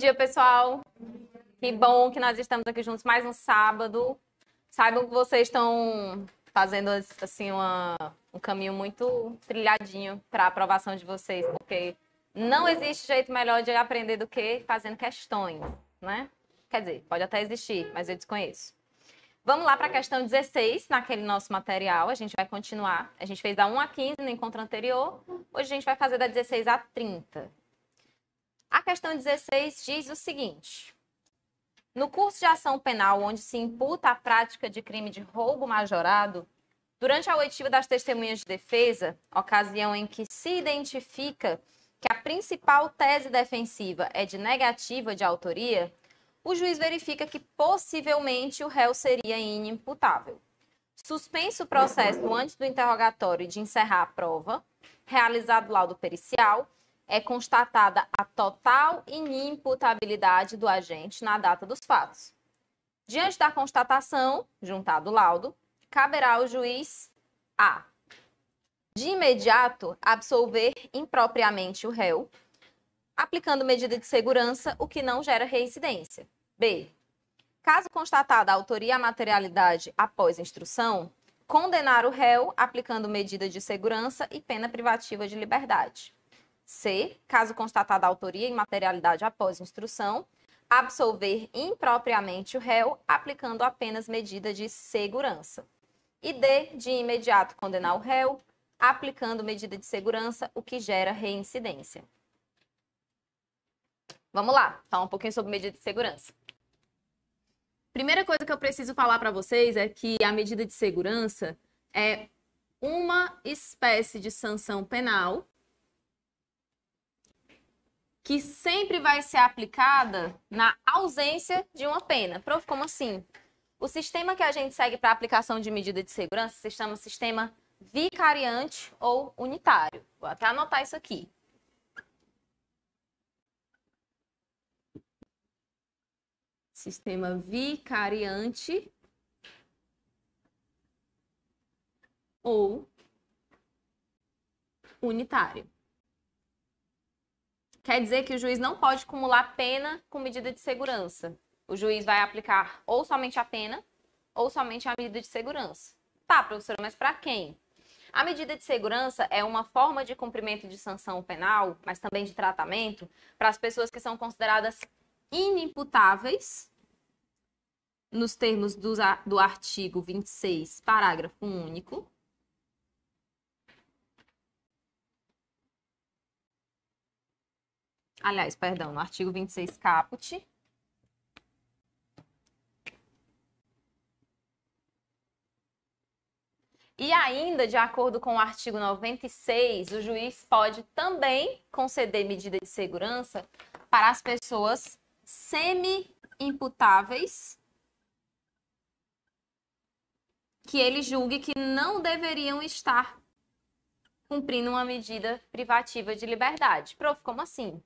dia, pessoal. Que bom que nós estamos aqui juntos mais um sábado. Saibam que vocês estão fazendo assim um caminho muito trilhadinho para a aprovação de vocês, porque não existe jeito melhor de aprender do que fazendo questões, né? Quer dizer, pode até existir, mas eu desconheço. Vamos lá para a questão 16, naquele nosso material. A gente vai continuar. A gente fez da 1 a 15 no encontro anterior. Hoje a gente vai fazer da 16 a 30. A questão 16 diz o seguinte: no curso de ação penal, onde se imputa a prática de crime de roubo majorado, durante a oitiva das testemunhas de defesa, ocasião em que se identifica que a principal tese defensiva é de negativa de autoria, o juiz verifica que possivelmente o réu seria inimputável. Suspenso o processo antes do interrogatório e de encerrar a prova, realizado o laudo pericial, é constatada a total inimputabilidade do agente na data dos fatos. Diante da constatação, juntado o laudo, caberá ao juiz a, de imediato, absolver impropriamente o réu, aplicando medida de segurança, o que não gera reincidência. B. Caso constatada a autoria e a materialidade após instrução, condenar o réu aplicando medida de segurança e pena privativa de liberdade. C. Caso constatada a autoria e materialidade após instrução, absolver impropriamente o réu aplicando apenas medida de segurança. E D. De imediato condenar o réu aplicando medida de segurança, o que gera reincidência. Vamos lá, falar um pouquinho sobre medida de segurança. Primeira coisa que eu preciso falar para vocês é que a medida de segurança é uma espécie de sanção penal que sempre vai ser aplicada na ausência de uma pena. Prof, como assim? O sistema que a gente segue para a aplicação de medida de segurança se chama sistema vicariante ou unitário. Vou até anotar isso aqui. Sistema vicariante ou unitário. Quer dizer que o juiz não pode acumular pena com medida de segurança. O juiz vai aplicar ou somente a pena ou somente a medida de segurança. Tá, professora, mas para quem? A medida de segurança é uma forma de cumprimento de sanção penal, mas também de tratamento, para as pessoas que são consideradas inimputáveis nos termos do artigo 26, parágrafo único. Aliás, perdão, no artigo 26, caput. E ainda, de acordo com o artigo 96, o juiz pode também conceder medida de segurança para as pessoas semi-imputáveis que ele julgue que não deveriam estar cumprindo uma medida privativa de liberdade. Prof, como assim?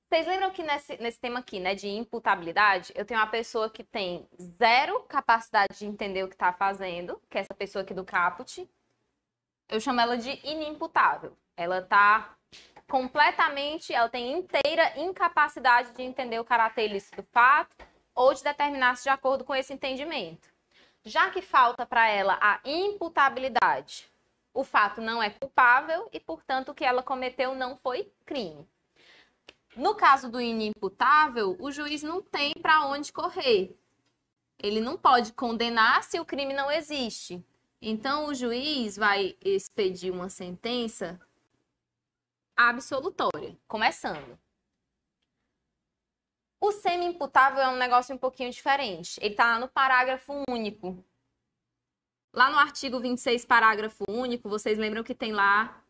Vocês lembram que nesse tema aqui, né, de imputabilidade, eu tenho uma pessoa que tem zero capacidade de entender o que está fazendo, que é essa pessoa aqui do caput. Eu chamo ela de inimputável. Ela tem inteira incapacidade de entender o caráter ilícito do fato ou de determinar-se de acordo com esse entendimento. Já que falta para ela a imputabilidade, o fato não é culpável e, portanto, o que ela cometeu não foi crime. No caso do inimputável, o juiz não tem para onde correr. Ele não pode condenar se o crime não existe. Então, o juiz vai expedir uma sentença absolutória, começando. O semi-imputável é um negócio um pouquinho diferente. Ele está no parágrafo único. Lá no artigo 26, parágrafo único, vocês lembram que tem lá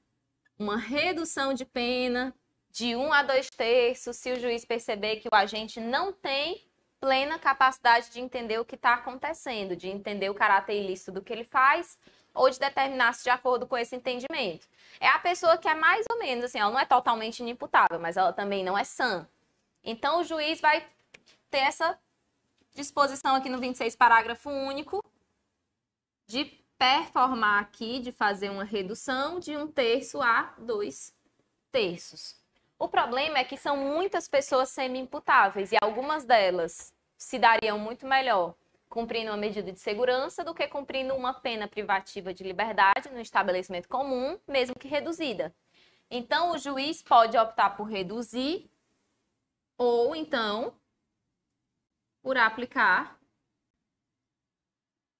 uma redução de pena de 1 a 2/3 se o juiz perceber que o agente não tem plena capacidade de entender o que está acontecendo, de entender o caráter ilícito do que ele faz ou de determinar-se de acordo com esse entendimento. É a pessoa que é mais ou menos assim, ela não é totalmente inimputável, mas ela também não é sã. Então, o juiz vai ter essa disposição aqui no 26, parágrafo único, de performar aqui, de fazer uma redução de 1/3 a 2/3. O problema é que são muitas pessoas semi-imputáveis e algumas delas se dariam muito melhor cumprindo uma medida de segurança do que cumprindo uma pena privativa de liberdade no estabelecimento comum, mesmo que reduzida. Então, o juiz pode optar por reduzir ou, então, por aplicar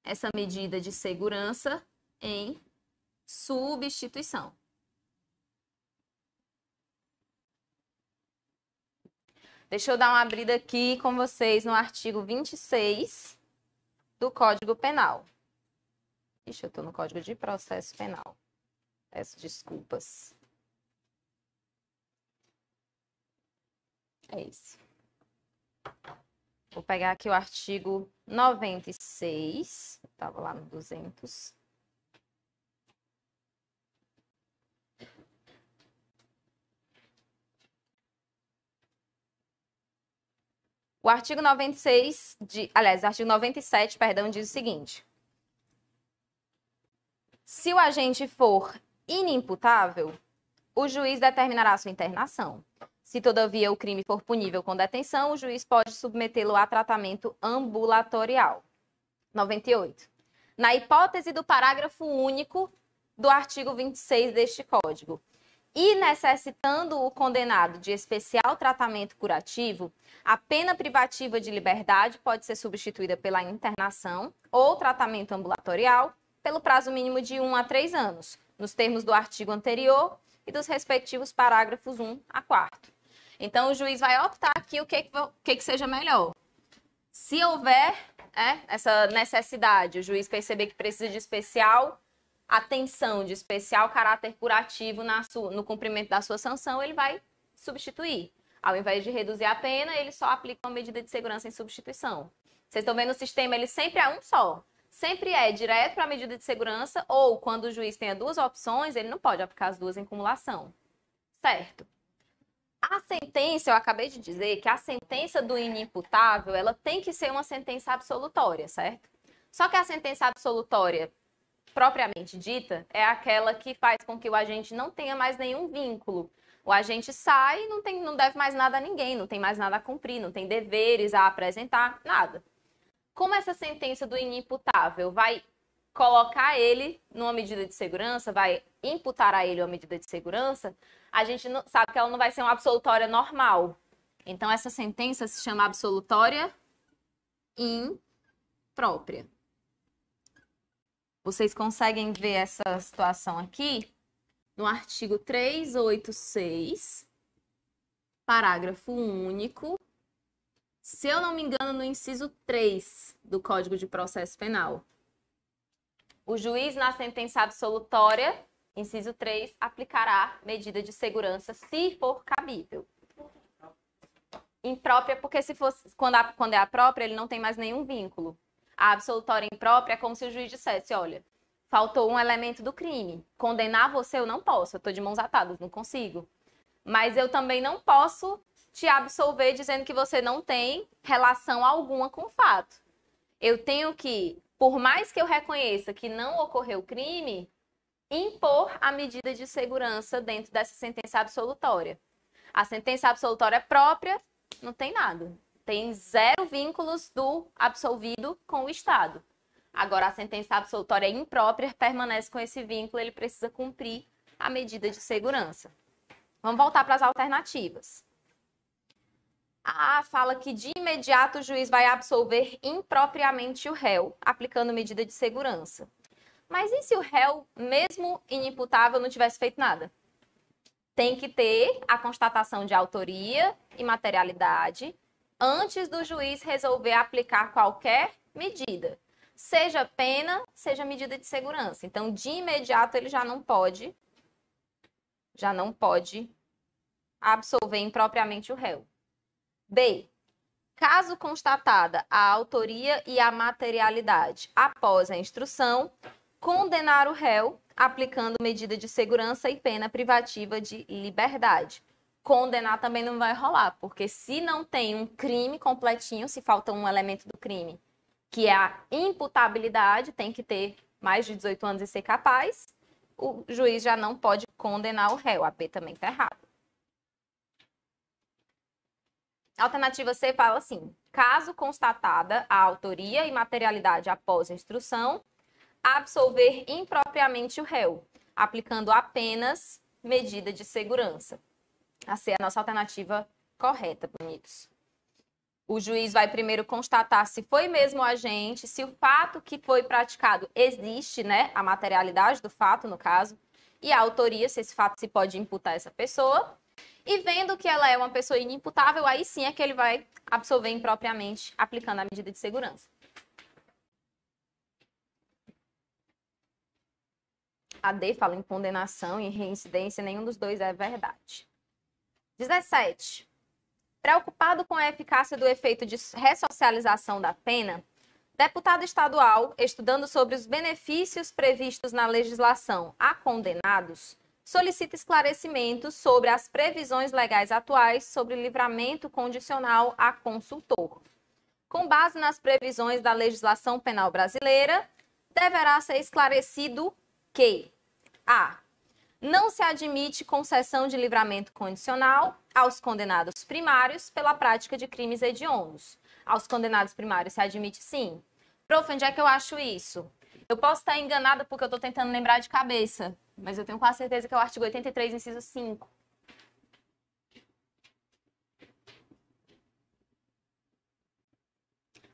essa medida de segurança em substituição. Deixa eu dar uma abrida aqui com vocês no artigo 26 do Código Penal. Ixi, eu estou no Código de Processo Penal. Peço desculpas. É isso. Vou pegar aqui o artigo 96. Estava lá no 200. O artigo 96, o artigo 97, perdão, diz o seguinte. Se o agente for inimputável, o juiz determinará sua internação. Se, todavia, o crime for punível com detenção, o juiz pode submetê-lo a tratamento ambulatorial. 98. Na hipótese do parágrafo único do artigo 26 deste Código, e necessitando o condenado de especial tratamento curativo, a pena privativa de liberdade pode ser substituída pela internação ou tratamento ambulatorial pelo prazo mínimo de 1 a 3 anos, nos termos do artigo anterior e dos respectivos parágrafos 1 a 4. Então, o juiz vai optar aqui o que seja melhor. Se houver essa necessidade, o juiz perceber que precisa de especial atenção, de especial caráter curativo no cumprimento da sua sanção, ele vai substituir. Ao invés de reduzir a pena, ele só aplica uma medida de segurança em substituição. Vocês estão vendo o sistema, ele sempre é um só. Sempre é direto para a medida de segurança ou, quando o juiz tenha duas opções, ele não pode aplicar as duas em cumulação. Certo? A sentença, eu acabei de dizer que a sentença do inimputável, ela tem que ser uma sentença absolutória, certo? Só que a sentença absolutória, propriamente dita, é aquela que faz com que o agente não tenha mais nenhum vínculo. O agente sai e não deve mais nada a ninguém, não tem mais nada a cumprir, não tem deveres a apresentar, nada. Como essa sentença do inimputável vai colocar ele numa medida de segurança, vai imputar a ele uma medida de segurança, a gente não, sabe que ela não vai ser uma absolutória normal. Então, essa sentença se chama absolutória imprópria. Vocês conseguem ver essa situação aqui no artigo 386, parágrafo único, se eu não me engano, no inciso 3 do Código de Processo Penal. O juiz, na sentença absolutória, inciso 3, aplicará medida de segurança se for cabível. Imprópria, porque se fosse, quando é a própria, ele não tem mais nenhum vínculo. A absolutória imprópria é como se o juiz dissesse, olha, faltou um elemento do crime. Condenar você eu não posso, eu estou de mãos atadas, não consigo. Mas eu também não posso te absolver dizendo que você não tem relação alguma com o fato. Eu tenho que, por mais que eu reconheça que não ocorreu crime, impor a medida de segurança dentro dessa sentença absolutória. A sentença absolutória própria não tem nada. Tem zero vínculos do absolvido com o Estado. Agora, a sentença absolutória imprópria permanece com esse vínculo, ele precisa cumprir a medida de segurança. Vamos voltar para as alternativas. A A fala que de imediato o juiz vai absolver impropriamente o réu, aplicando medida de segurança. Mas e se o réu, mesmo inimputável, não tivesse feito nada? Tem que ter a constatação de autoria e materialidade antes do juiz resolver aplicar qualquer medida, seja pena, seja medida de segurança. Então, de imediato, ele já não pode absolver impropriamente o réu. B. Caso constatada a autoria e a materialidade após a instrução, condenar o réu aplicando medida de segurança e pena privativa de liberdade. Condenar também não vai rolar, porque se não tem um crime completinho, se falta um elemento do crime, que é a imputabilidade, tem que ter mais de 18 anos e ser capaz, o juiz já não pode condenar o réu. A B também está errado. A alternativa C fala assim: caso constatada a autoria e materialidade após a instrução, absolver impropriamente o réu, aplicando apenas medida de segurança. A C é a nossa alternativa correta, bonitos. O juiz vai primeiro constatar se foi mesmo o agente, se o fato que foi praticado existe, né? A materialidade do fato, no caso, e a autoria, se esse fato se pode imputar a essa pessoa. E vendo que ela é uma pessoa inimputável, aí sim é que ele vai absolver impropriamente, aplicando a medida de segurança. A D fala em condenação e em reincidência, nenhum dos dois é verdade. 17. Preocupado com a eficácia do efeito de ressocialização da pena, deputado estadual, estudando sobre os benefícios previstos na legislação a condenados, solicita esclarecimentos sobre as previsões legais atuais sobre livramento condicional a consultor. Com base nas previsões da legislação penal brasileira, deverá ser esclarecido que a. Não se admite concessão de livramento condicional aos condenados primários pela prática de crimes hediondos. Aos condenados primários se admite sim. Prof, onde é que eu acho isso? Eu posso estar enganada porque eu estou tentando lembrar de cabeça, mas eu tenho quase certeza que é o artigo 83, inciso 5.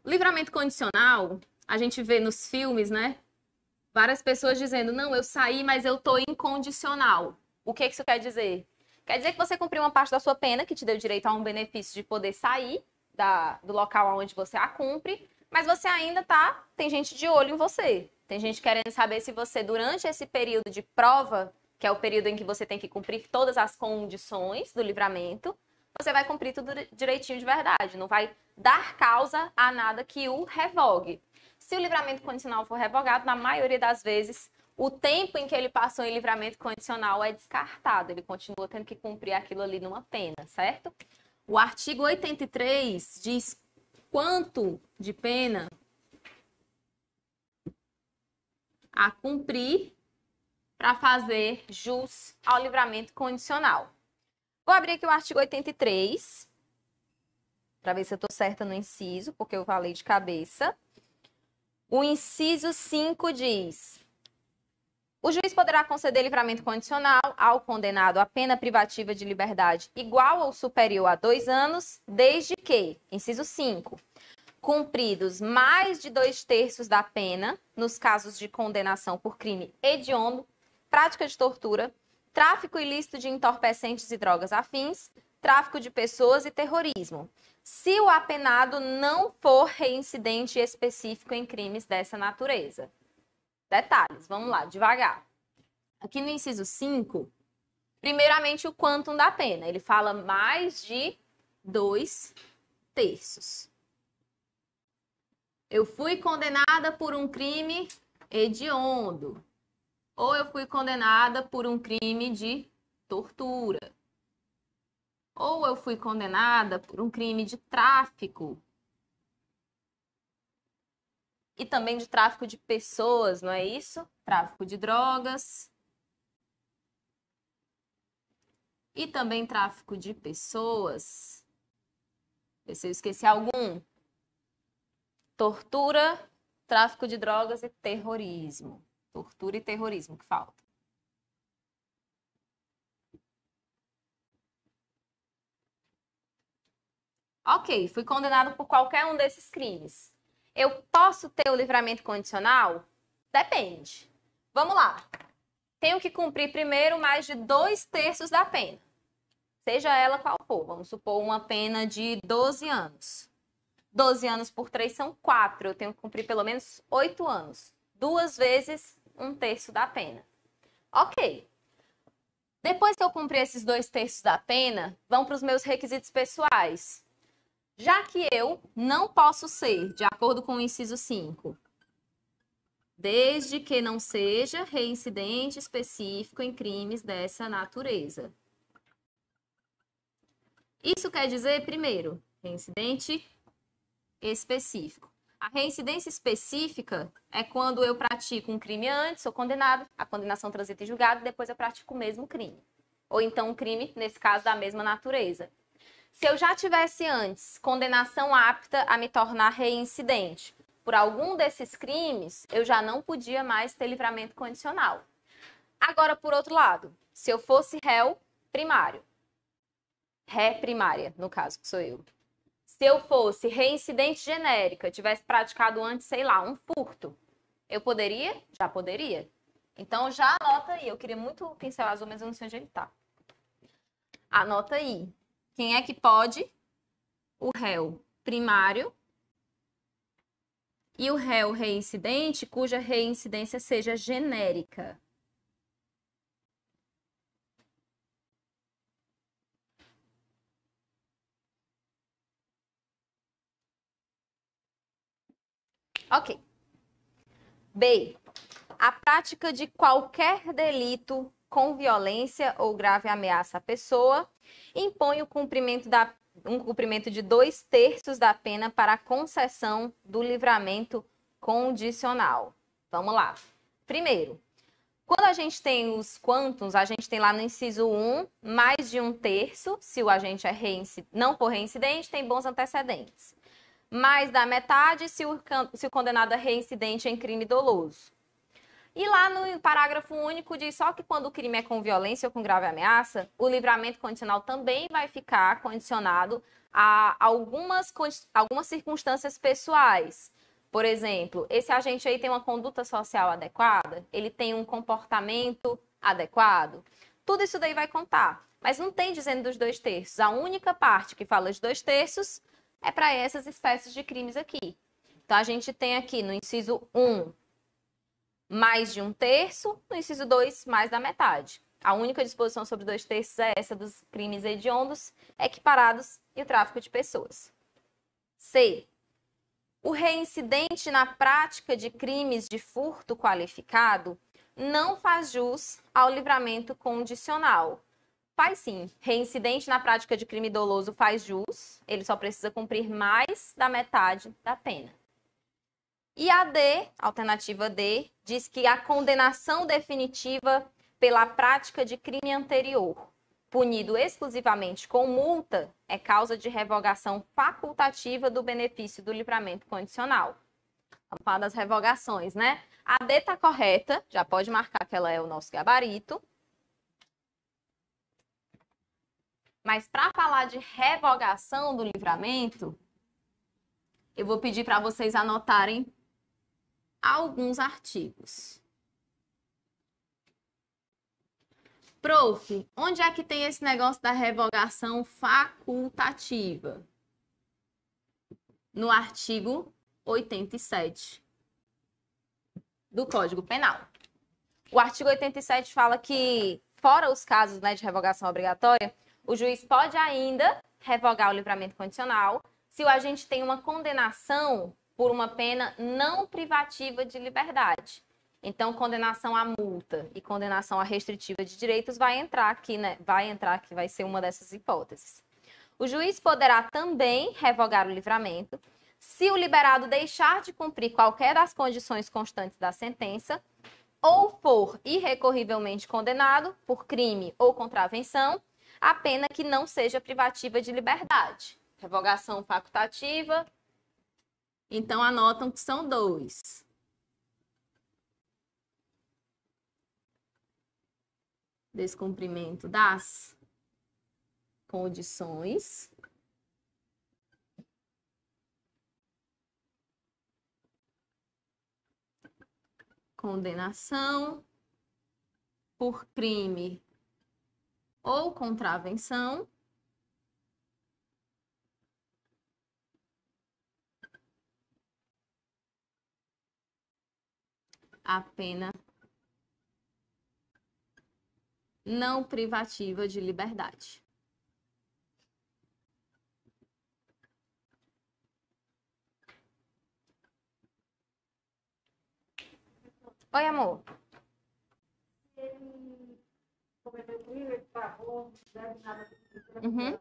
O livramento condicional, a gente vê nos filmes, né? Várias pessoas dizendo, não, eu saí, mas eu estou incondicional. O que isso quer dizer? Quer dizer que você cumpriu uma parte da sua pena, que te deu direito a um benefício de poder sair do local onde você a cumpre, mas você ainda tem gente de olho em você. Tem gente querendo saber se você, durante esse período de prova, que é o período em que você tem que cumprir todas as condições do livramento, você vai cumprir tudo direitinho de verdade, não vai dar causa a nada que o revogue. Se o livramento condicional for revogado, na maioria das vezes, o tempo em que ele passou em livramento condicional é descartado. Ele continua tendo que cumprir aquilo ali numa pena, certo? O artigo 83 diz quanto de pena a cumprir para fazer jus ao livramento condicional. Vou abrir aqui o artigo 83, para ver se eu estou certa no inciso, porque eu falei de cabeça. O inciso 5 diz: o juiz poderá conceder livramento condicional ao condenado a pena privativa de liberdade igual ou superior a 2 anos, desde que, inciso 5, cumpridos mais de 2/3 da pena, nos casos de condenação por crime hediondo, prática de tortura, tráfico ilícito de entorpecentes e drogas afins, tráfico de pessoas e terrorismo, se o apenado não for reincidente específico em crimes dessa natureza. Detalhes, vamos lá, devagar. Aqui no inciso 5, primeiramente o quantum da pena. Ele fala mais de 2/3. Eu fui condenada por um crime hediondo. Ou eu fui condenada por um crime de tortura. Ou eu fui condenada por um crime de tráfico. E também de tráfico de pessoas, não é isso? Tráfico de drogas. E também tráfico de pessoas. Vê se eu esqueci algum. Tortura, tráfico de drogas e terrorismo. Tortura e terrorismo que falta. Ok, fui condenado por qualquer um desses crimes. Eu posso ter o livramento condicional? Depende. Vamos lá. Tenho que cumprir primeiro mais de 2/3 da pena. Seja ela qual for. Vamos supor uma pena de 12 anos. 12 anos por 3 são 4. Eu tenho que cumprir pelo menos 8 anos. 2 vezes 1/3 da pena. Ok. Depois que eu cumprir esses 2/3 da pena, vão para os meus requisitos pessoais. Já que eu não posso ser, de acordo com o inciso 5, desde que não seja reincidente específico em crimes dessa natureza. Isso quer dizer, primeiro, reincidente específico. A reincidência específica é quando eu pratico um crime antes, sou condenado, a condenação transita em julgado, depois eu pratico o mesmo crime. Ou então um crime, nesse caso, da mesma natureza. Se eu já tivesse antes condenação apta a me tornar reincidente por algum desses crimes, eu já não podia mais ter livramento condicional. Agora, por outro lado, se eu fosse réu primário, ré primária, no caso, que sou eu. Se eu fosse reincidente genérica, tivesse praticado antes, sei lá, um furto, eu poderia? Já poderia. Então, já anota aí. Eu queria muito o pincel azul, mas eu não sei onde ele tá. Anota aí. Quem é que pode? O réu primário e o réu reincidente, cuja reincidência seja genérica. Ok. B. A prática de qualquer delito com violência ou grave ameaça à pessoa impõe o cumprimento de 2/3 da pena para a concessão do livramento condicional. Vamos lá. Primeiro, quando a gente tem os quantums, a gente tem lá no inciso 1, mais de 1/3, se o agente não for reincidente, tem bons antecedentes. Mais da metade, se o condenado é reincidente em crime doloso. E lá no parágrafo único diz só que quando o crime é com violência ou com grave ameaça, o livramento condicional também vai ficar condicionado a algumas circunstâncias pessoais. Por exemplo, esse agente aí tem uma conduta social adequada? Ele tem um comportamento adequado? Tudo isso daí vai contar. Mas não tem dizendo dos 2/3. A única parte que fala de 2/3 é para essas espécies de crimes aqui. Então, a gente tem aqui no inciso 1, mais de 1/3, no inciso 2, mais da metade. A única disposição sobre 2/3 é essa dos crimes hediondos, equiparados e o tráfico de pessoas. C. O reincidente na prática de crimes de furto qualificado não faz jus ao livramento condicional. Faz sim. Reincidente na prática de crime doloso faz jus, ele só precisa cumprir mais da metade da pena. E a D, alternativa D, diz que a condenação definitiva pela prática de crime anterior, punido exclusivamente com multa, é causa de revogação facultativa do benefício do livramento condicional. Vamos falar das revogações, né? A D está correta, já pode marcar que ela é o nosso gabarito. Mas para falar de revogação do livramento, eu vou pedir para vocês anotarem alguns artigos. Prof, onde é que tem esse negócio da revogação facultativa? No artigo 87 do Código Penal. O artigo 87 fala que, fora os casos, né, de revogação obrigatória, o juiz pode ainda revogar o livramento condicional se o agente tem uma condenação por uma pena não privativa de liberdade. Então, condenação à multa e condenação à restritiva de direitos vai entrar aqui, né? Vai ser uma dessas hipóteses. O juiz poderá também revogar o livramento se o liberado deixar de cumprir qualquer das condições constantes da sentença ou for irrecorrivelmente condenado por crime ou contravenção, a pena que não seja privativa de liberdade. Revogação facultativa. Então, anotam que são 2. Descumprimento das condições. Condenação por crime ou contravenção. A pena não privativa de liberdade. Oi, amor. Uhum.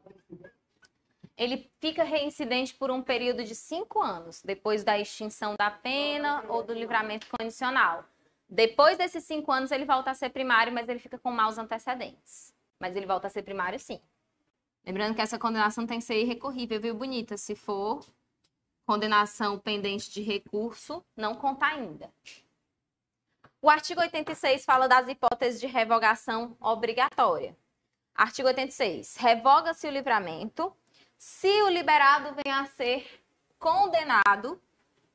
Ele fica reincidente por um período de 5 anos, depois da extinção da pena ou do livramento condicional. Depois desses 5 anos, ele volta a ser primário, mas ele fica com maus antecedentes. Mas ele volta a ser primário, sim. Lembrando que essa condenação tem que ser irrecorrível, viu, bonita? Se for condenação pendente de recurso, não conta ainda. O artigo 86 fala das hipóteses de revogação obrigatória. Artigo 86. Revoga-se o livramento se o liberado venha a ser condenado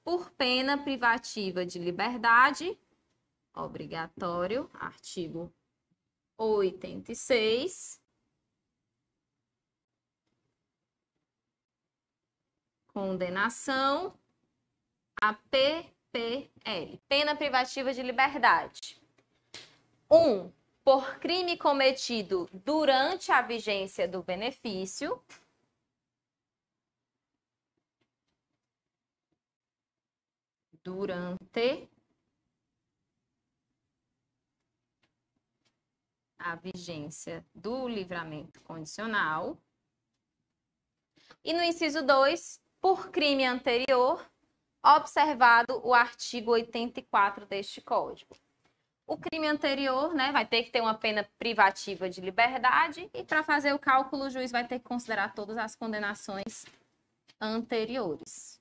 por pena privativa de liberdade, obrigatório, artigo 86. Condenação a PPL, pena privativa de liberdade. 1. Por crime cometido durante a vigência do benefício. Durante a vigência do livramento condicional. E no inciso 2, por crime anterior, observado o artigo 84 deste Código. O crime anterior, né, vai ter que ter uma pena privativa de liberdade e para fazer o cálculo o juiz vai ter que considerar todas as condenações anteriores.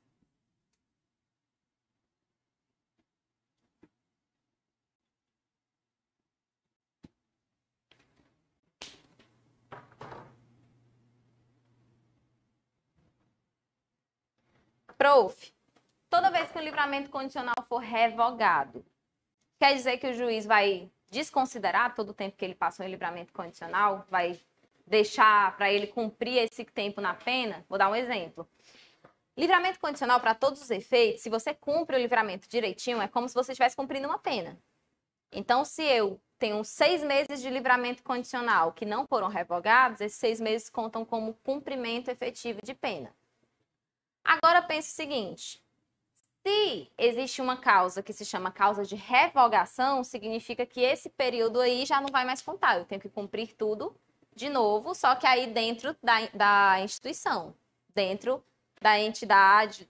Prof, toda vez que o livramento condicional for revogado, quer dizer que o juiz vai desconsiderar todo o tempo que ele passou em livramento condicional? Vai deixar para ele cumprir esse tempo na pena? Vou dar um exemplo. Livramento condicional, para todos os efeitos, se você cumpre o livramento direitinho, é como se você estivesse cumprindo uma pena. Então, se eu tenho 6 meses de livramento condicional que não foram revogados, esses 6 meses contam como cumprimento efetivo de pena. Agora, pense o seguinte. Se existe uma causa que se chama causa de revogação, significa que esse período aí já não vai mais contar. Eu tenho que cumprir tudo de novo, só que aí dentro da instituição, dentro da entidade,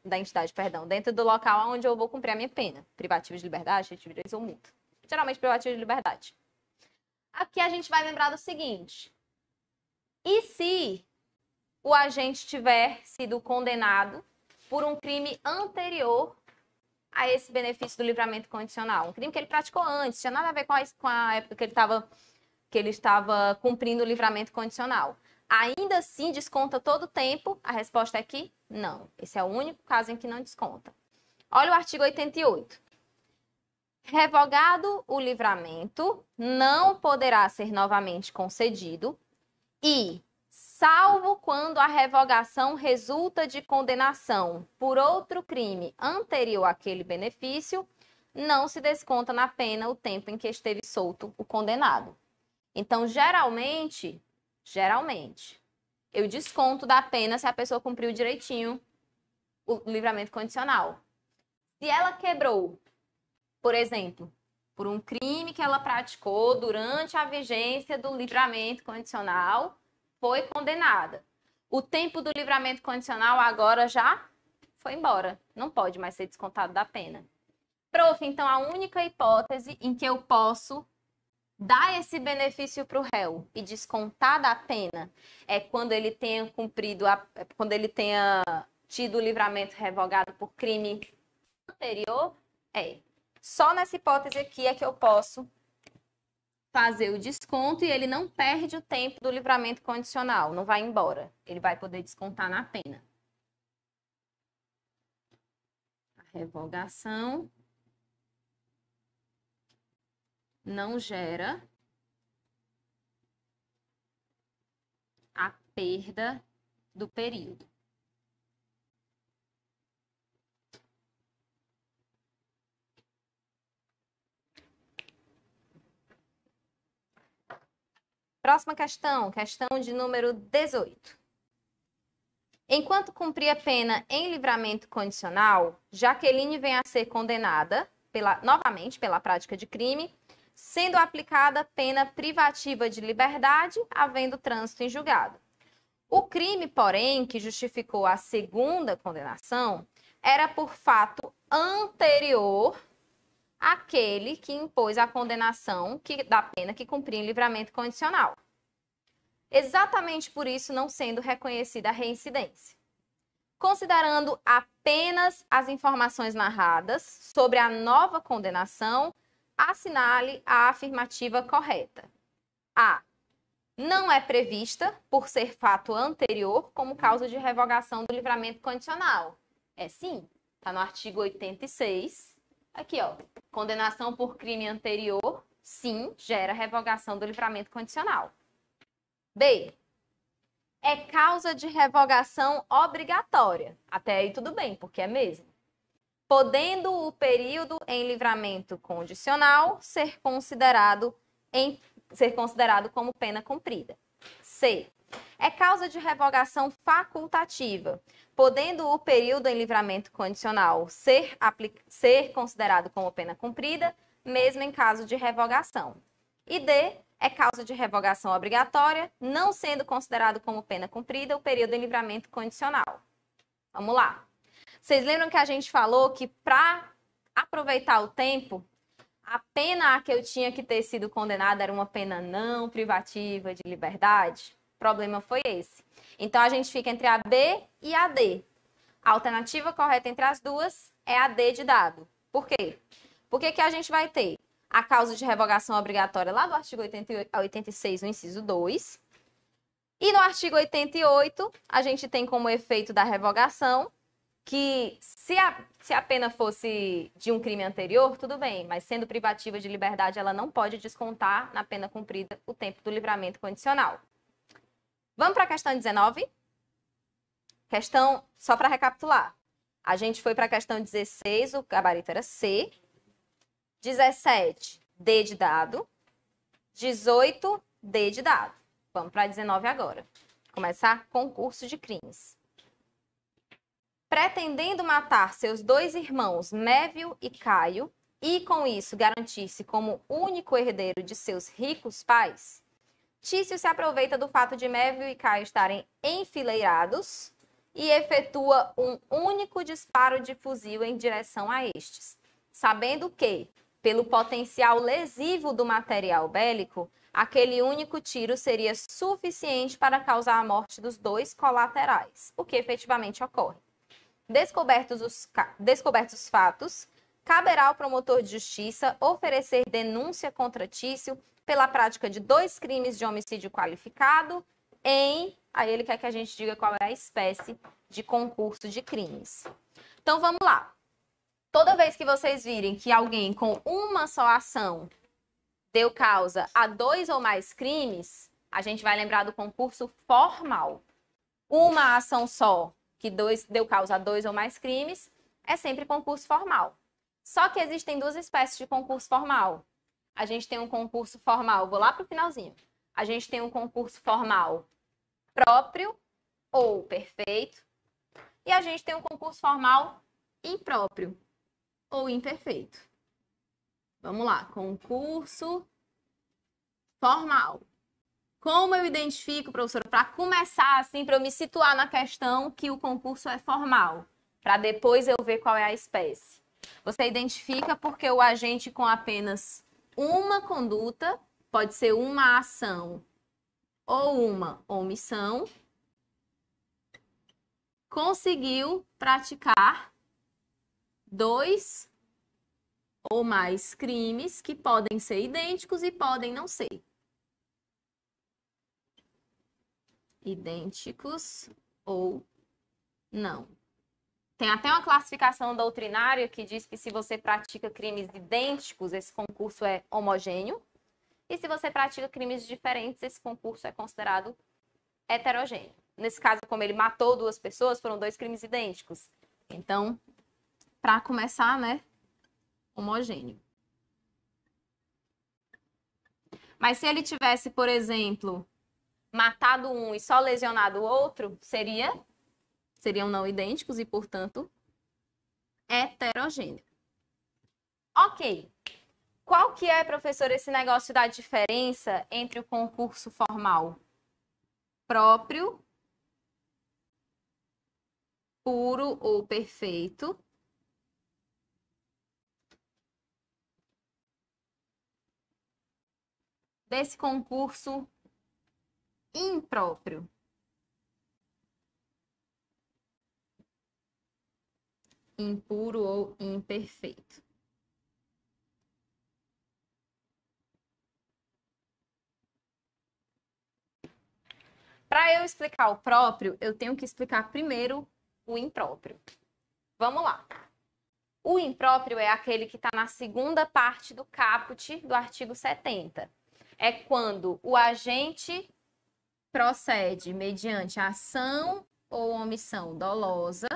dentro do local onde eu vou cumprir a minha pena. Privativa de liberdade, restritiva de direitos ou multa. Geralmente privativa de liberdade. Aqui a gente vai lembrar do seguinte. E se o agente tiver sido condenado por um crime anterior a esse benefício do livramento condicional? Um crime que ele praticou antes, tinha nada a ver com a época que ele estava cumprindo o livramento condicional. Ainda assim, desconta todo o tempo? A resposta é que não. Esse é o único caso em que não desconta. Olha o artigo 88. Revogado o livramento, não poderá ser novamente concedido e, salvo quando a revogação resulta de condenação por outro crime anterior àquele benefício, não se desconta na pena o tempo em que esteve solto o condenado. Então, geralmente, eu desconto da pena se a pessoa cumpriu direitinho o livramento condicional. Se ela quebrou, por exemplo, por um crime que ela praticou durante a vigência do livramento condicional, foi condenada. O tempo do livramento condicional agora já foi embora. Não pode mais ser descontado da pena. Prof, então a única hipótese em que eu posso dar esse benefício para o réu e descontar da pena é quando ele tenha cumprido, quando ele tenha tido o livramento revogado por crime anterior? Só nessa hipótese aqui é que eu posso fazer o desconto e ele não perde o tempo do livramento condicional, não vai embora. Ele vai poder descontar na pena. A revogação não gera a perda do período. Próxima questão, questão de número 18. Enquanto cumpria pena em livramento condicional, Jaqueline vem a ser condenada novamente pela prática de crime, sendo aplicada pena privativa de liberdade, havendo trânsito em julgado. O crime, porém, que justificou a segunda condenação, era por fato anterior àquele que impôs a condenação da pena que cumpria em livramento condicional. exatamente por isso não sendo reconhecida a reincidência. Considerando apenas as informações narradas sobre a nova condenação, assinale a afirmativa correta. A. Não é prevista, por ser fato anterior, como causa de revogação do livramento condicional. É sim, está no artigo 86. Aqui, ó, condenação por crime anterior, sim, gera revogação do livramento condicional. B. É causa de revogação obrigatória. Até aí tudo bem, porque é mesmo. Podendo o período em livramento condicional ser considerado como pena cumprida. C. É causa de revogação facultativa, podendo o período em livramento condicional ser considerado como pena cumprida, mesmo em caso de revogação. E D. É causa de revogação obrigatória, não sendo considerado como pena cumprida o período em livramento condicional. Vamos lá. Vocês lembram que a gente falou que para aproveitar o tempo, a pena a que eu tinha que ter sido condenada era uma pena não privativa de liberdade? O problema foi esse. Então, a gente fica entre a B e a D. A alternativa correta entre as duas é a D de dado. Por quê? Porque que a gente vai ter a causa de revogação obrigatória lá do artigo 86, no inciso 2. E no artigo 88, a gente tem como efeito da revogação que se a pena fosse de um crime anterior, tudo bem, mas sendo privativa de liberdade, ela não pode descontar na pena cumprida o tempo do livramento condicional. Vamos para a questão 19? Questão, só para recapitular. A gente foi para a questão 16, o gabarito era C. 17, D de dado. 18, D de dado. Vamos para 19 agora. Começar concurso de crimes. Pretendendo matar seus dois irmãos, Mévio e Caio, e com isso garantir-se como único herdeiro de seus ricos pais, Tício se aproveita do fato de Mévio e Caio estarem enfileirados e efetua um único disparo de fuzil em direção a estes, sabendo que, pelo potencial lesivo do material bélico, aquele único tiro seria suficiente para causar a morte dos dois colaterais, o que efetivamente ocorre. Descobertos os fatos, caberá ao promotor de justiça oferecer denúncia contra Tício pela prática de 2 crimes de homicídio qualificado aí ele quer que a gente diga qual é a espécie de concurso de crimes. Então, vamos lá. Toda vez que vocês virem que alguém com uma só ação deu causa a 2 ou mais crimes, a gente vai lembrar do concurso formal. Uma ação só que deu causa a 2 ou mais crimes é sempre concurso formal. Só que existem 2 espécies de concurso formal. A gente tem um concurso formal, vou lá para o finalzinho. A gente tem um concurso formal próprio ou perfeito. E a gente tem um concurso formal impróprio ou imperfeito. Vamos lá, concurso formal. Como eu identifico, professora, para começar assim, para eu me situar na questão que o concurso é formal, para depois eu ver qual é a espécie. Você identifica porque o agente com apenas uma conduta, pode ser uma ação ou uma omissão, conseguiu praticar 2 ou mais crimes que podem ser idênticos e podem não ser. Idênticos ou não. Tem até uma classificação doutrinária que diz que se você pratica crimes idênticos, esse concurso é homogêneo. E se você pratica crimes diferentes, esse concurso é considerado heterogêneo. Nesse caso, como ele matou 2 pessoas, foram 2 crimes idênticos. Então, para começar, né, homogêneo. Mas se ele tivesse, por exemplo, matado um e só lesionado o outro, seriam não idênticos e, portanto, heterogêneo. Ok. Qual que é, professor, esse negócio da diferença entre o concurso formal próprio, puro ou perfeito, desse concurso impróprio. Impuro ou imperfeito. Para eu explicar o próprio, eu tenho que explicar primeiro o impróprio. Vamos lá. O impróprio é aquele que está na segunda parte do caput do artigo 70. É quando o agente procede mediante ação ou omissão dolosa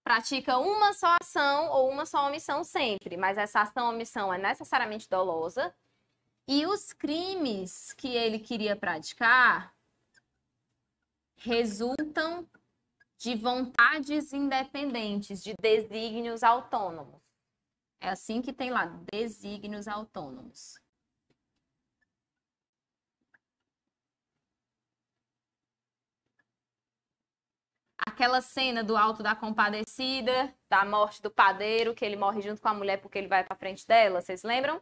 pratica uma só ação ou uma só omissão sempre, mas essa ação ou omissão é necessariamente dolosa. E os crimes que ele queria praticar resultam de vontades independentes, de desígnios autônomos. É assim que tem lá, desígnios autônomos. Aquela cena do Alto da Compadecida, da morte do padeiro, que ele morre junto com a mulher porque ele vai para frente dela, vocês lembram?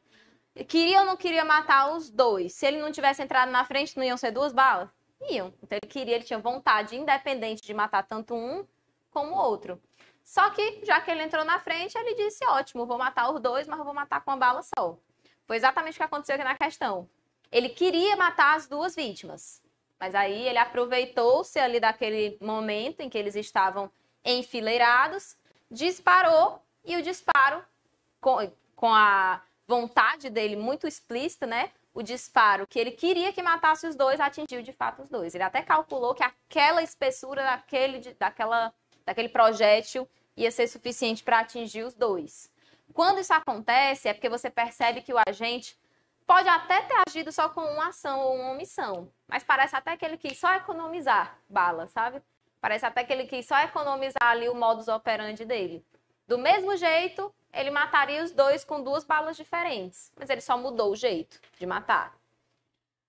Queria ou não queria matar os dois? Se ele não tivesse entrado na frente, não iam ser 2 balas? Iam. Então ele tinha vontade independente de matar tanto um como o outro. Só que, já que ele entrou na frente, ele disse, ótimo, vou matar os dois, mas eu vou matar com uma bala só. Foi exatamente o que aconteceu aqui na questão. Ele queria matar as 2 vítimas, mas aí ele aproveitou-se ali daquele momento em que eles estavam enfileirados, disparou, e o disparo, com a vontade dele muito explícita, né? O disparo que ele queria que matasse os dois, atingiu de fato os dois. Ele até calculou que aquela espessura daquele projétil ia ser suficiente para atingir os dois. Quando isso acontece, é porque você percebe que o agente pode até ter agido só com uma ação ou uma omissão, mas parece até que ele quis só economizar bala, sabe? Parece até que ele quis só economizar ali o modus operandi dele. Do mesmo jeito, ele mataria os dois com 2 balas diferentes, mas ele só mudou o jeito de matar.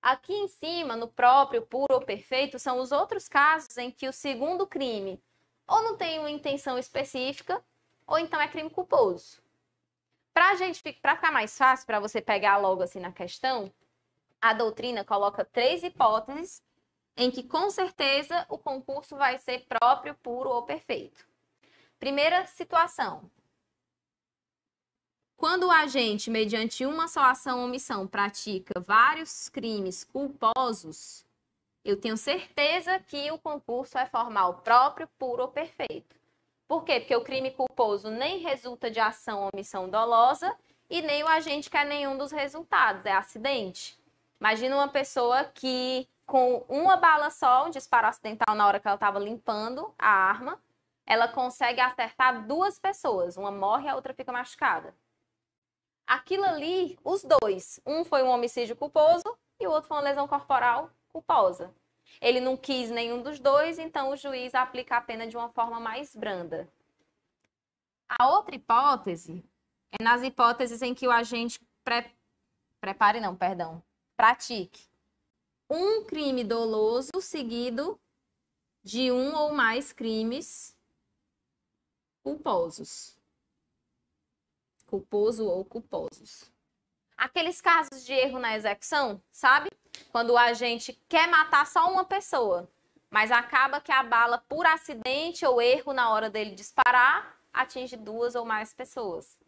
Aqui em cima, no próprio, puro ou perfeito, são os outros casos em que o segundo crime ou não tem uma intenção específica, ou então é crime culposo. Para ficar mais fácil, para você pegar logo assim na questão, a doutrina coloca 3 hipóteses em que com certeza o concurso vai ser próprio, puro ou perfeito. Primeira situação. Quando o agente, mediante uma só ação ou omissão, pratica vários crimes culposos, eu tenho certeza que o concurso é formal próprio, puro ou perfeito. Por quê? Porque o crime culposo nem resulta de ação ou omissão dolosa e nem o agente quer nenhum dos resultados, é acidente. Imagina uma pessoa que, com uma bala só, um disparo acidental na hora que ela estava limpando a arma, ela consegue acertar 2 pessoas, uma morre e a outra fica machucada. Aquilo ali, os dois, um foi um homicídio culposo e o outro foi uma lesão corporal culposa. Ele não quis nenhum dos dois, então o juiz aplica a pena de uma forma mais branda. A outra hipótese é nas hipóteses em que o agente pratique um crime doloso seguido de um ou mais crimes culposos. Culposo ou culposos. Aqueles casos de erro na execução, sabe? Quando o agente quer matar só uma pessoa, mas acaba que a bala, por acidente ou erro na hora dele disparar, atinge 2 ou mais pessoas.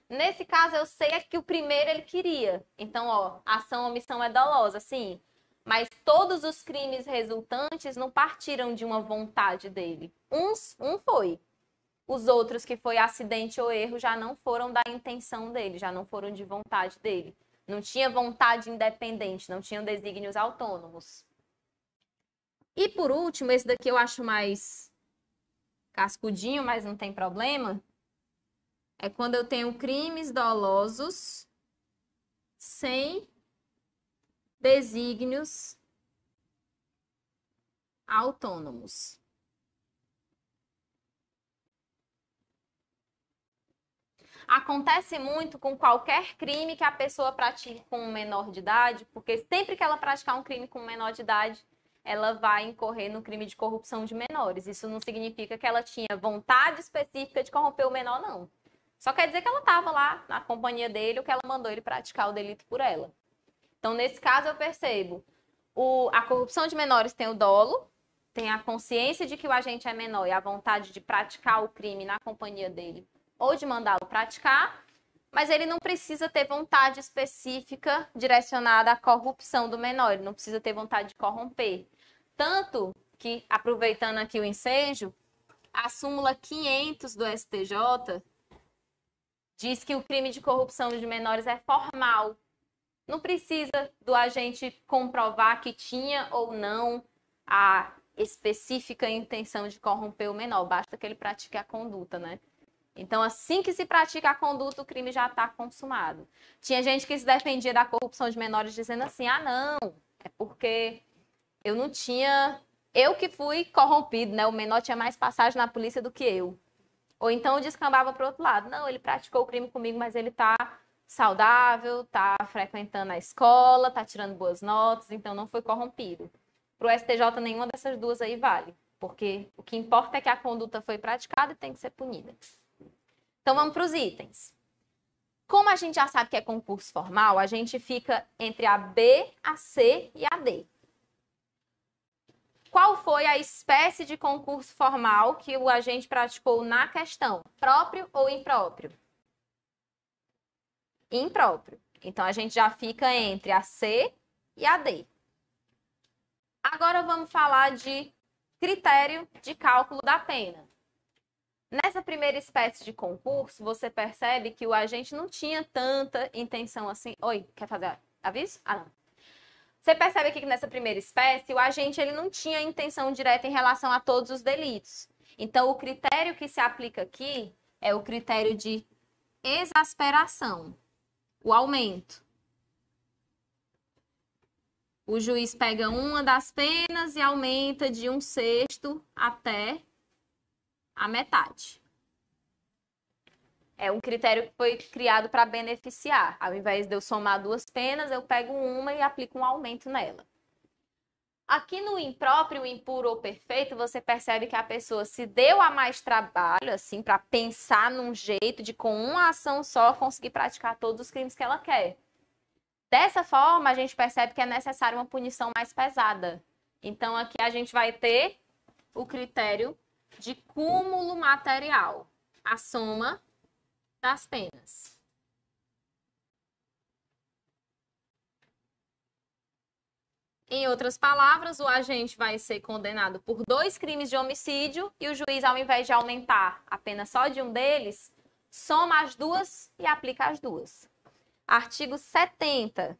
Nesse caso, eu sei que o primeiro ele queria. Então, ó, ação ou omissão é dolosa, sim. Mas todos os crimes resultantes não partiram de uma vontade dele. Um foi. Os outros que foi acidente ou erro já não foram da intenção dele, já não foram de vontade dele. Não tinha vontade independente, não tinham desígnios autônomos. E por último, esse daqui eu acho mais cascudinho, mas não tem problema. É quando eu tenho crimes dolosos sem desígnios autônomos. Acontece muito com qualquer crime que a pessoa pratique com um menor de idade, porque sempre que ela praticar um crime com um menor de idade, ela vai incorrer no crime de corrupção de menores. Isso não significa que ela tinha vontade específica de corromper o menor, não. Só quer dizer que ela estava lá na companhia dele ou que ela mandou ele praticar o delito por ela. Então, nesse caso, eu percebo, a corrupção de menores tem o dolo, tem a consciência de que o agente é menor e a vontade de praticar o crime na companhia dele ou de mandá-lo praticar, mas ele não precisa ter vontade específica direcionada à corrupção do menor, ele não precisa ter vontade de corromper. Tanto que, aproveitando aqui o ensejo, a súmula 500 do STJ diz que o crime de corrupção de menores é formal. Não precisa do agente comprovar que tinha ou não a específica intenção de corromper o menor, basta que ele pratique a conduta, né? Então, assim que se pratica a conduta, o crime já está consumado. Tinha gente que se defendia da corrupção de menores dizendo assim, ah, não, é porque eu não tinha... Eu que fui corrompido, né? O menor tinha mais passagem na polícia do que eu. Ou então descambava para o outro lado. Não, ele praticou o crime comigo, mas ele está saudável, está frequentando a escola, está tirando boas notas, então não foi corrompido. Para o STJ, nenhuma dessas duas aí vale, porque o que importa é que a conduta foi praticada e tem que ser punida. Então vamos para os itens. Como a gente já sabe que é concurso formal, a gente fica entre a B, a C e a D. Qual foi a espécie de concurso formal que o agente praticou na questão? Próprio ou impróprio? Impróprio. Então, a gente já fica entre a C e a D. Agora, vamos falar de critério de cálculo da pena. Nessa primeira espécie de concurso, você percebe que o agente não tinha tanta intenção assim... Oi, quer fazer aviso? Ah, não. Você percebe aqui que nessa primeira espécie, o agente ele não tinha intenção direta em relação a todos os delitos. Então, o critério que se aplica aqui é o critério de exasperação, o aumento. O juiz pega uma das penas e aumenta de 1/6 até a metade. É um critério que foi criado para beneficiar. Ao invés de eu somar duas penas, eu pego uma e aplico um aumento nela. Aqui no impróprio, impuro ou perfeito, você percebe que a pessoa se deu a mais trabalho, assim, para pensar num jeito de, com uma ação só, conseguir praticar todos os crimes que ela quer. Dessa forma, a gente percebe que é necessária uma punição mais pesada. Então, aqui a gente vai ter o critério de cúmulo material, a soma das penas. Em outras palavras, o agente vai ser condenado por 2 crimes de homicídio e o juiz, ao invés de aumentar a pena só de um deles, soma as duas e aplica as duas. Artigo 70.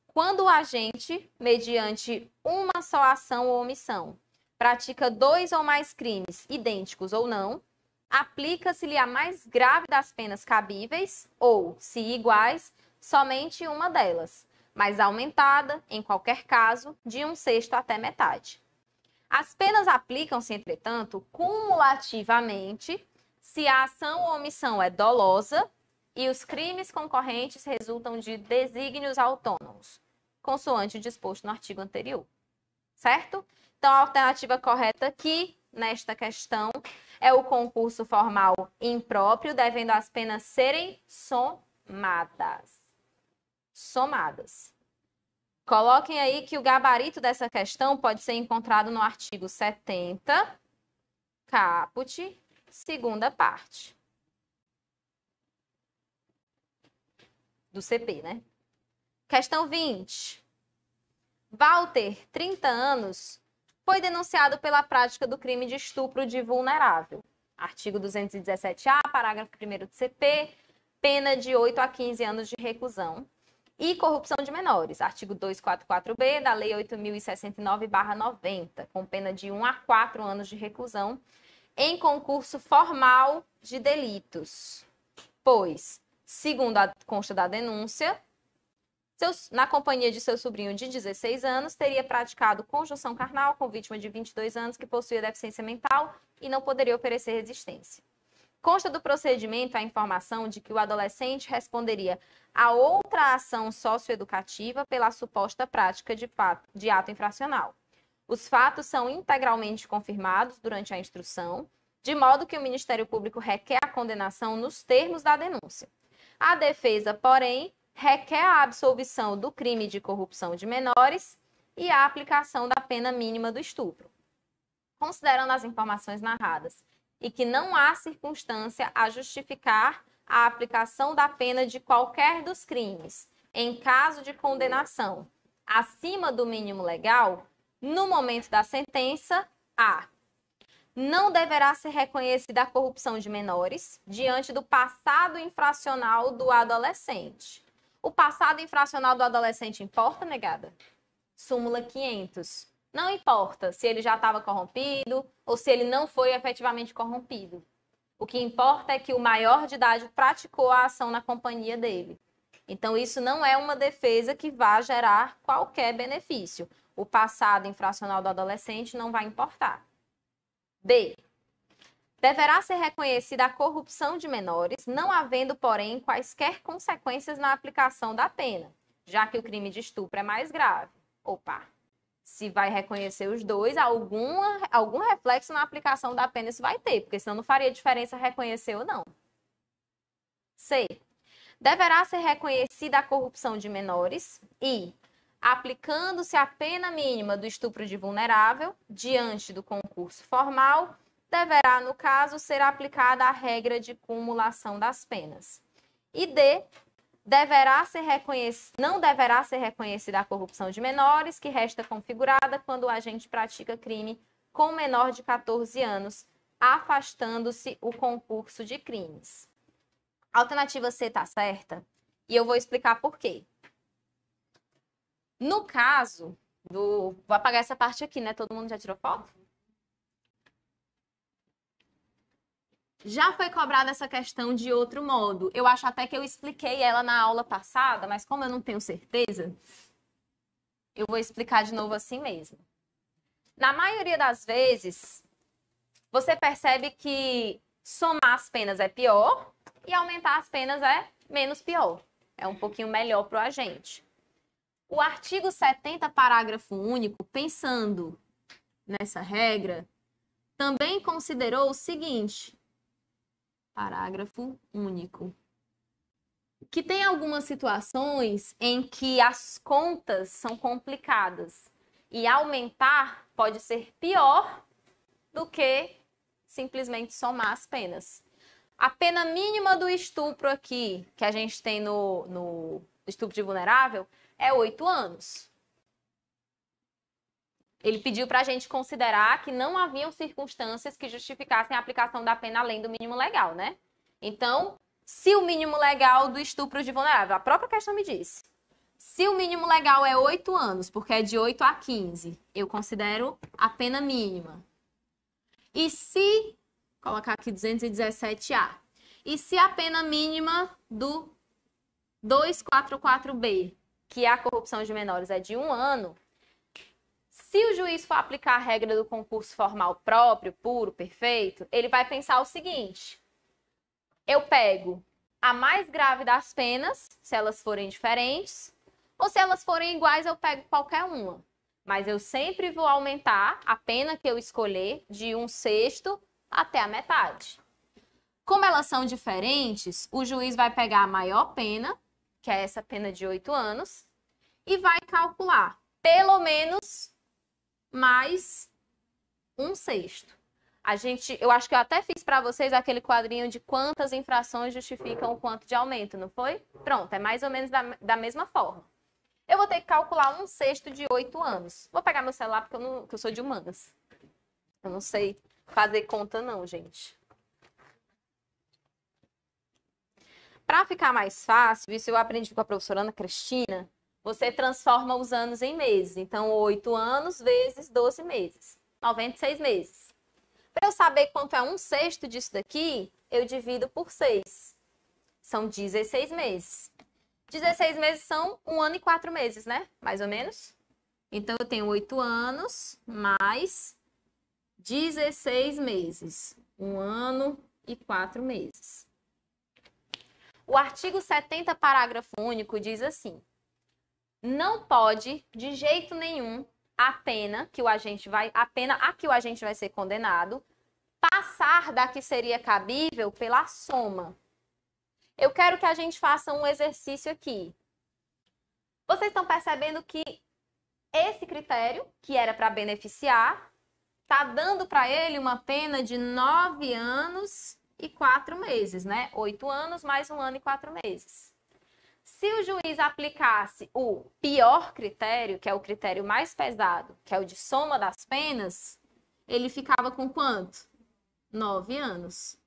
Quando o agente, mediante uma só ação ou omissão, pratica 2 ou mais crimes, idênticos ou não, aplica-se-lhe a mais grave das penas cabíveis, ou, se iguais, somente uma delas, mas aumentada, em qualquer caso, de 1/6 até metade. As penas aplicam-se, entretanto, cumulativamente, se a ação ou omissão é dolosa e os crimes concorrentes resultam de desígnios autônomos, consoante o disposto no artigo anterior. Certo? Então, a alternativa correta aqui, nesta questão, é o concurso formal impróprio, devendo as penas serem somadas. Somadas. Coloquem aí que o gabarito dessa questão pode ser encontrado no artigo 70, caput, segunda parte. Do CP, né? Questão 20. Walter, 30 anos, foi denunciado pela prática do crime de estupro de vulnerável. Artigo 217-A, parágrafo 1º do CP, pena de 8 a 15 anos de reclusão. E corrupção de menores, artigo 244-B da Lei 8.069/90, com pena de 1 a 4 anos de reclusão, em concurso formal de delitos. Pois, segundo a consta da denúncia, na companhia de seu sobrinho de 16 anos, teria praticado conjunção carnal com vítima de 22 anos que possuía deficiência mental e não poderia oferecer resistência. Consta do procedimento a informação de que o adolescente responderia a outra ação socioeducativa pela suposta prática de ato infracional. Os fatos são integralmente confirmados durante a instrução de modo que o Ministério Público requer a condenação nos termos da denúncia. A defesa, porém, requer a absolvição do crime de corrupção de menores e a aplicação da pena mínima do estupro. Considerando as informações narradas e que não há circunstância a justificar a aplicação da pena de qualquer dos crimes, em caso de condenação acima do mínimo legal, no momento da sentença, a. Não deverá ser reconhecida a corrupção de menores diante do passado infracional do adolescente. O passado infracional do adolescente importa, negada? Súmula 500. Não importa se ele já estava corrompido ou se ele não foi efetivamente corrompido. O que importa é que o maior de idade praticou a ação na companhia dele. Então, isso não é uma defesa que vá gerar qualquer benefício. O passado infracional do adolescente não vai importar. B. Deverá ser reconhecida a corrupção de menores, não havendo, porém, quaisquer consequências na aplicação da pena, já que o crime de estupro é mais grave. Opa! Se vai reconhecer os dois, algum reflexo na aplicação da pena isso vai ter, porque senão não faria diferença reconhecer ou não. C. Deverá ser reconhecida a corrupção de menores e, aplicando-se a pena mínima do estupro de vulnerável, diante do concurso formal, deverá, no caso, ser aplicada a regra de cumulação das penas. E D. Não deverá ser reconhecida a corrupção de menores, que resta configurada quando o agente pratica crime com menor de 14 anos, afastando-se o concurso de crimes. A alternativa C está certa e eu vou explicar por quê. No caso do... Vou apagar essa parte aqui, né? Todo mundo já tirou foto? Já foi cobrada essa questão de outro modo. Eu acho até que eu expliquei ela na aula passada, mas como eu não tenho certeza, eu vou explicar de novo assim mesmo. Na maioria das vezes, você percebe que somar as penas é pior e aumentar as penas é menos pior. É um pouquinho melhor para o agente. O artigo 70, parágrafo único, pensando nessa regra, também considerou o seguinte... Parágrafo único. Que tem algumas situações em que as contas são complicadas e aumentar pode ser pior do que simplesmente somar as penas. A pena mínima do estupro aqui, que a gente tem no estupro de vulnerável, é 8 anos. Ele pediu para a gente considerar que não haviam circunstâncias que justificassem a aplicação da pena além do mínimo legal, né? Então, se o mínimo legal do estupro de vulnerável, a própria questão me disse, se o mínimo legal é 8 anos, porque é de 8 a 15, eu considero a pena mínima. E se, colocar aqui 217A, e se a pena mínima do 244B, que é a corrupção de menores, é de 1 ano, se o juiz for aplicar a regra do concurso formal próprio, puro, perfeito, ele vai pensar o seguinte: eu pego a mais grave das penas, se elas forem diferentes, ou se elas forem iguais, eu pego qualquer uma. Mas eu sempre vou aumentar a pena que eu escolher de 1/6 até a metade. Como elas são diferentes, o juiz vai pegar a maior pena, que é essa pena de 8 anos, e vai calcular pelo menos mais 1/6. Eu acho que eu até fiz para vocês aquele quadrinho de quantas infrações justificam o quanto de aumento, não foi? Pronto, é mais ou menos da mesma forma. Eu vou ter que calcular 1/6 de 8 anos. Vou pegar meu celular porque eu sou de humanas. Eu não sei fazer conta não, gente. Para ficar mais fácil, isso eu aprendi com a professora Ana Cristina, você transforma os anos em meses. Então, 8 anos vezes 12 meses. 96 meses. Para eu saber quanto é 1/6 disso daqui, eu divido por 6. São 16 meses. 16 meses são 1 ano e 4 meses, né? Mais ou menos. Então, eu tenho 8 anos mais 16 meses. 1 ano e 4 meses. O artigo 70, parágrafo único, diz assim: não pode, de jeito nenhum, a pena a que o agente vai ser condenado passar da que seria cabível pela soma. Eu quero que a gente faça um exercício aqui. Vocês estão percebendo que esse critério, que era para beneficiar, está dando para ele uma pena de 9 anos e 4 meses, né? 8 anos mais 1 ano e 4 meses. Se o juiz aplicasse o pior critério, que é o critério mais pesado, que é o de soma das penas, ele ficava com quanto? 9 anos.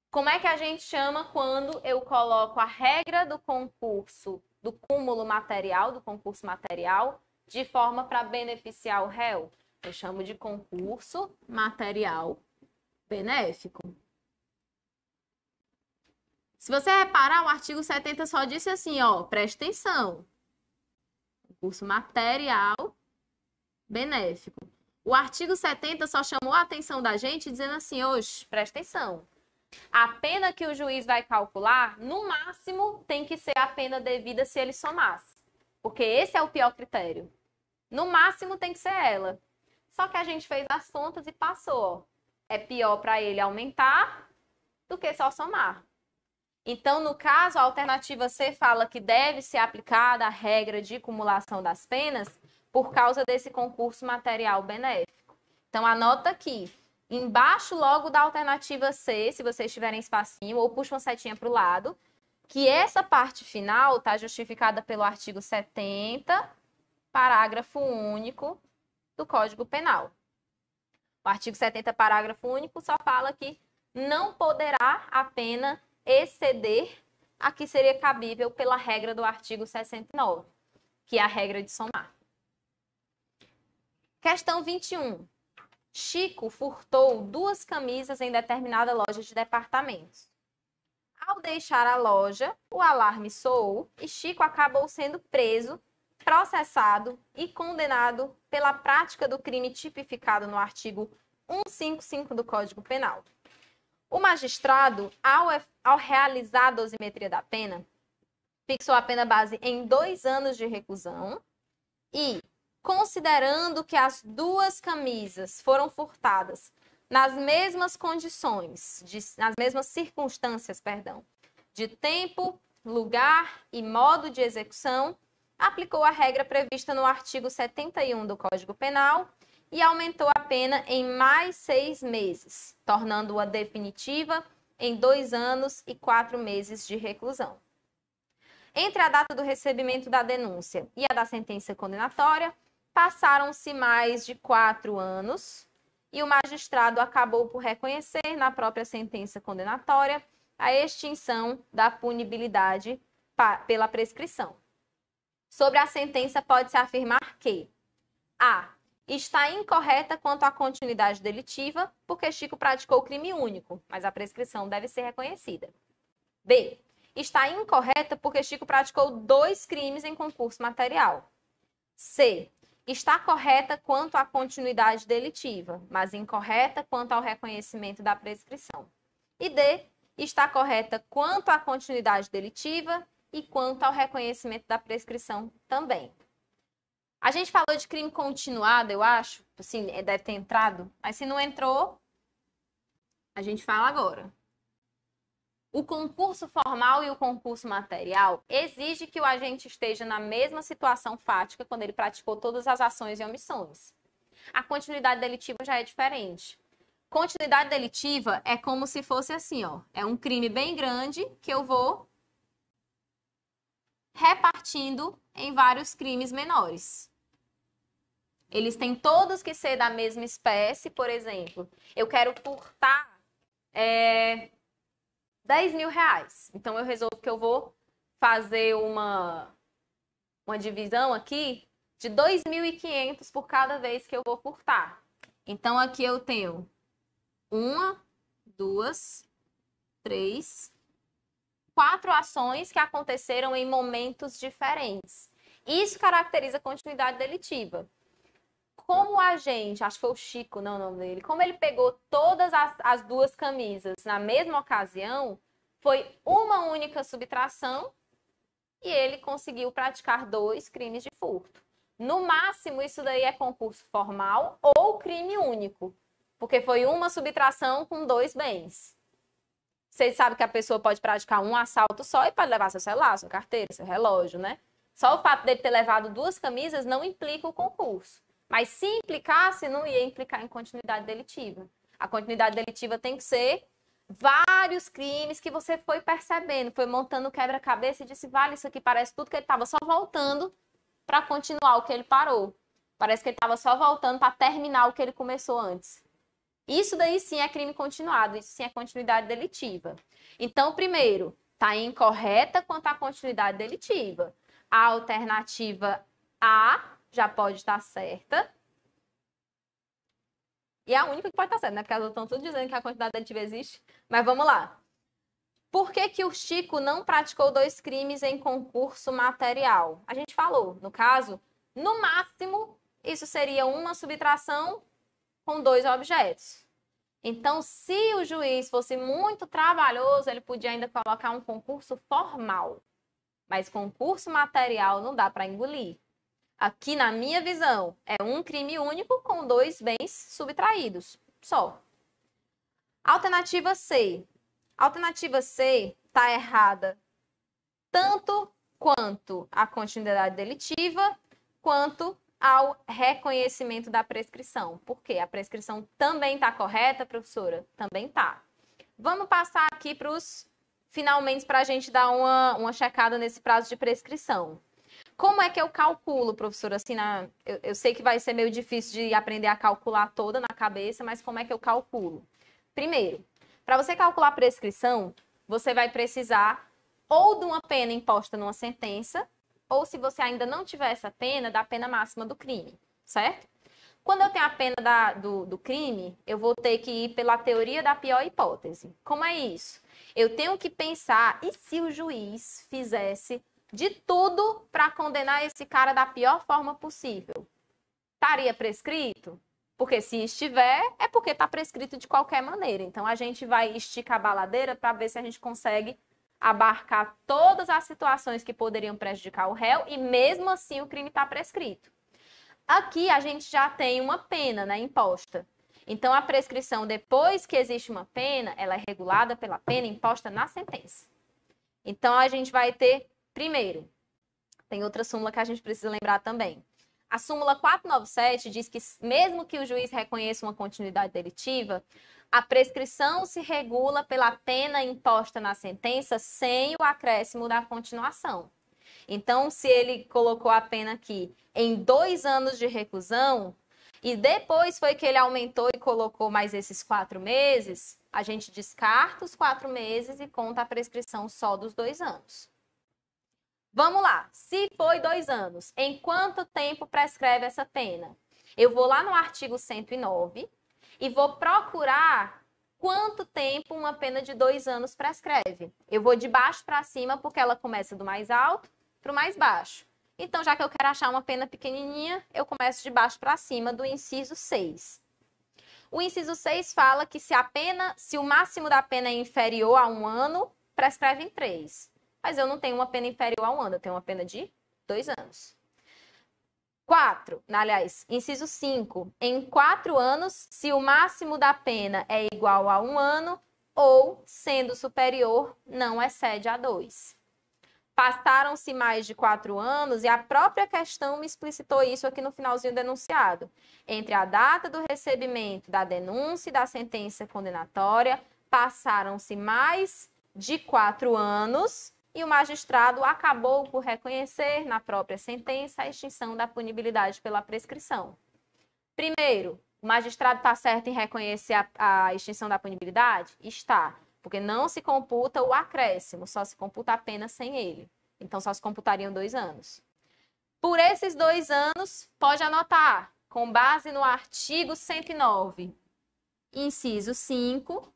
Como é que a gente chama quando eu coloco a regra do concurso, do cúmulo material, do concurso material, de forma para beneficiar o réu? Eu chamo de concurso material benéfico. Se você reparar, o artigo 70 só disse assim, ó, presta atenção. Concurso material benéfico. O artigo 70 só chamou a atenção da gente dizendo assim, oxe, presta atenção. A pena que o juiz vai calcular, no máximo, tem que ser a pena devida se ele somasse. Porque esse é o pior critério. No máximo, tem que ser ela. Só que a gente fez as contas e passou, ó. É pior para ele aumentar do que só somar. Então, no caso, a alternativa C fala que deve ser aplicada a regra de acumulação das penas por causa desse concurso material benéfico. Então, anota aqui, embaixo logo da alternativa C, se vocês tiverem espacinho, ou puxa uma setinha para o lado, que essa parte final está justificada pelo artigo 70, parágrafo único do Código Penal. O artigo 70, parágrafo único, só fala que não poderá a pena exceder a que seria cabível pela regra do artigo 69, que é a regra de somar. Questão 21. Chico furtou 2 camisas em determinada loja de departamentos. Ao deixar a loja, o alarme soou e Chico acabou sendo preso, processado e condenado pela prática do crime tipificado no artigo 155 do Código Penal. O magistrado, ao realizar a dosimetria da pena, fixou a pena base em 2 anos de reclusão e, considerando que as 2 camisas foram furtadas nas mesmas condições, nas mesmas circunstâncias, de tempo, lugar e modo de execução, aplicou a regra prevista no artigo 71 do Código Penal e aumentou a pena em mais 6 meses, tornando-a definitiva em 2 anos e 4 meses de reclusão. Entre a data do recebimento da denúncia e a da sentença condenatória, passaram-se mais de 4 anos e o magistrado acabou por reconhecer na própria sentença condenatória a extinção da punibilidade pela prescrição. Sobre a sentença, pode-se afirmar que a. Está incorreta quanto à continuidade delitiva, porque Chico praticou crime único, mas a prescrição deve ser reconhecida. B. Está incorreta porque Chico praticou 2 crimes em concurso material. C. Está correta quanto à continuidade delitiva, mas incorreta quanto ao reconhecimento da prescrição. E D. Está correta quanto à continuidade delitiva e quanto ao reconhecimento da prescrição também. A gente falou de crime continuado, eu acho, assim, deve ter entrado, mas se não entrou, a gente fala agora. O concurso formal e o concurso material exige que o agente esteja na mesma situação fática quando ele praticou todas as ações e omissões. A continuidade delitiva já é diferente. Continuidade delitiva é como se fosse assim, ó, é um crime bem grande que eu vou repartindo em vários crimes menores. Eles têm todos que ser da mesma espécie, por exemplo, eu quero furtar 10 mil reais. Então, eu resolvo que eu vou fazer uma divisão aqui de 2.500 por cada vez que eu vou furtar. Então, aqui eu tenho 1, 2, 3, 4 ações que aconteceram em momentos diferentes. Isso caracteriza a continuidade delitiva. Como o agente, acho que foi o Chico, não é o nome dele, como ele pegou todas as 2 camisas na mesma ocasião, foi uma única subtração e ele conseguiu praticar 2 crimes de furto. No máximo, isso daí é concurso formal ou crime único, Porque foi uma subtração com 2 bens. Vocês sabem que a pessoa pode praticar um assalto só e pode levar seu celular, sua carteira, seu relógio, né? Só o fato dele ter levado 2 camisas não implica o concurso. Mas se implicasse, não ia implicar em continuidade delitiva. A continuidade delitiva tem que ser vários crimes que você foi percebendo, foi montando quebra-cabeça e disse, vale, isso aqui parece tudo que ele estava só voltando para continuar o que ele parou. Parece que ele estava só voltando para terminar o que ele começou antes. Isso daí sim é crime continuado, isso sim é continuidade delitiva. Então, primeiro, está incorreta quanto à continuidade delitiva. A alternativa A já pode estar certa. E é a única que pode estar certa, né? Porque elas estão tudo dizendo que a quantidade delitiva existe. Mas vamos lá. Por que que o Chico não praticou 2 crimes em concurso material? A gente falou, no caso, no máximo, isso seria uma subtração com 2 objetos. Então, se o juiz fosse muito trabalhoso, ele podia ainda colocar um concurso formal. Mas concurso material não dá para engolir. Aqui, na minha visão, é um crime único com 2 bens subtraídos. Só. Alternativa C. Alternativa C está errada tanto quanto à continuidade delitiva, quanto ao reconhecimento da prescrição. Por quê? A prescrição também está correta, professora? Também está. Vamos passar aqui para os finalmente para a gente dar uma checada nesse prazo de prescrição. Como é que eu calculo, professora? Assim, eu sei que vai ser meio difícil de aprender a calcular toda na cabeça, mas como é que eu calculo? Primeiro, para você calcular a prescrição, você vai precisar ou de uma pena imposta numa sentença, ou se você ainda não tiver essa pena, da pena máxima do crime, certo? Quando eu tenho a pena do crime, eu vou ter que ir pela teoria da pior hipótese. Como é isso? Eu tenho que pensar, e se o juiz fizesse de tudo para condenar esse cara da pior forma possível? Estaria prescrito? Porque se estiver, é porque está prescrito de qualquer maneira. Então, a gente vai esticar a baladeira para ver se a gente consegue abarcar todas as situações que poderiam prejudicar o réu e, mesmo assim, o crime está prescrito. Aqui, a gente já tem uma pena, né, imposta. Então, a prescrição, depois que existe uma pena, ela é regulada pela pena imposta na sentença. Então, a gente vai ter, primeiro, tem outra súmula que a gente precisa lembrar também. A súmula 497 diz que, mesmo que o juiz reconheça uma continuidade delitiva, a prescrição se regula pela pena imposta na sentença sem o acréscimo da continuação. Então, se ele colocou a pena aqui em 2 anos de reclusão, e depois foi que ele aumentou e colocou mais esses 4 meses, a gente descarta os 4 meses e conta a prescrição só dos 2 anos. Vamos lá, se foi 2 anos, em quanto tempo prescreve essa pena? Eu vou lá no artigo 109 e vou procurar quanto tempo uma pena de 2 anos prescreve. Eu vou de baixo para cima porque ela começa do mais alto para o mais baixo. Então, já que eu quero achar uma pena pequenininha, eu começo de baixo para cima do inciso 6. O inciso 6 fala que se o máximo da pena é inferior a 1 ano, prescreve em 3. Mas eu não tenho uma pena inferior a 1 ano, eu tenho uma pena de 2 anos. 4, aliás, inciso 5. Em 4 anos, se o máximo da pena é igual a 1 ano ou, sendo superior, não excede a 2. Passaram-se mais de 4 anos e a própria questão me explicitou isso aqui no finalzinho do enunciado. Entre a data do recebimento da denúncia e da sentença condenatória, passaram-se mais de 4 anos e o magistrado acabou por reconhecer na própria sentença a extinção da punibilidade pela prescrição. Primeiro, o magistrado está certo em reconhecer a extinção da punibilidade? Está, porque não se computa o acréscimo, só se computa a pena sem ele. Então, só se computariam 2 anos. Por esses 2 anos, pode anotar, com base no artigo 109, inciso 5,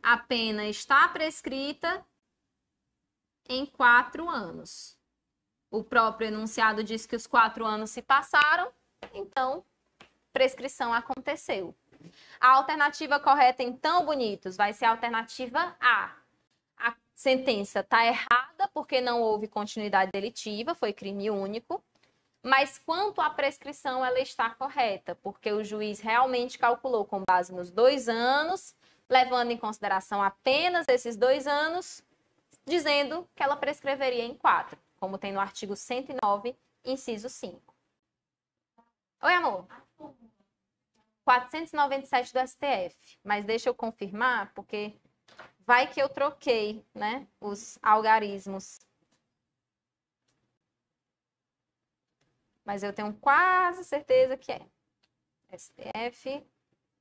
a pena está prescrita em 4 anos. O próprio enunciado diz que os 4 anos se passaram, então, prescrição aconteceu. A alternativa correta, então, bonitos, vai ser a alternativa A. A sentença está errada porque não houve continuidade delitiva, foi crime único. Mas quanto à prescrição, ela está correta, porque o juiz realmente calculou com base nos 2 anos, levando em consideração apenas esses 2 anos, dizendo que ela prescreveria em 4, como tem no artigo 109, inciso 5. Oi, amor. 497 do STF, mas deixa eu confirmar, porque vai que eu troquei, né, os algarismos. Mas eu tenho quase certeza que é. STF,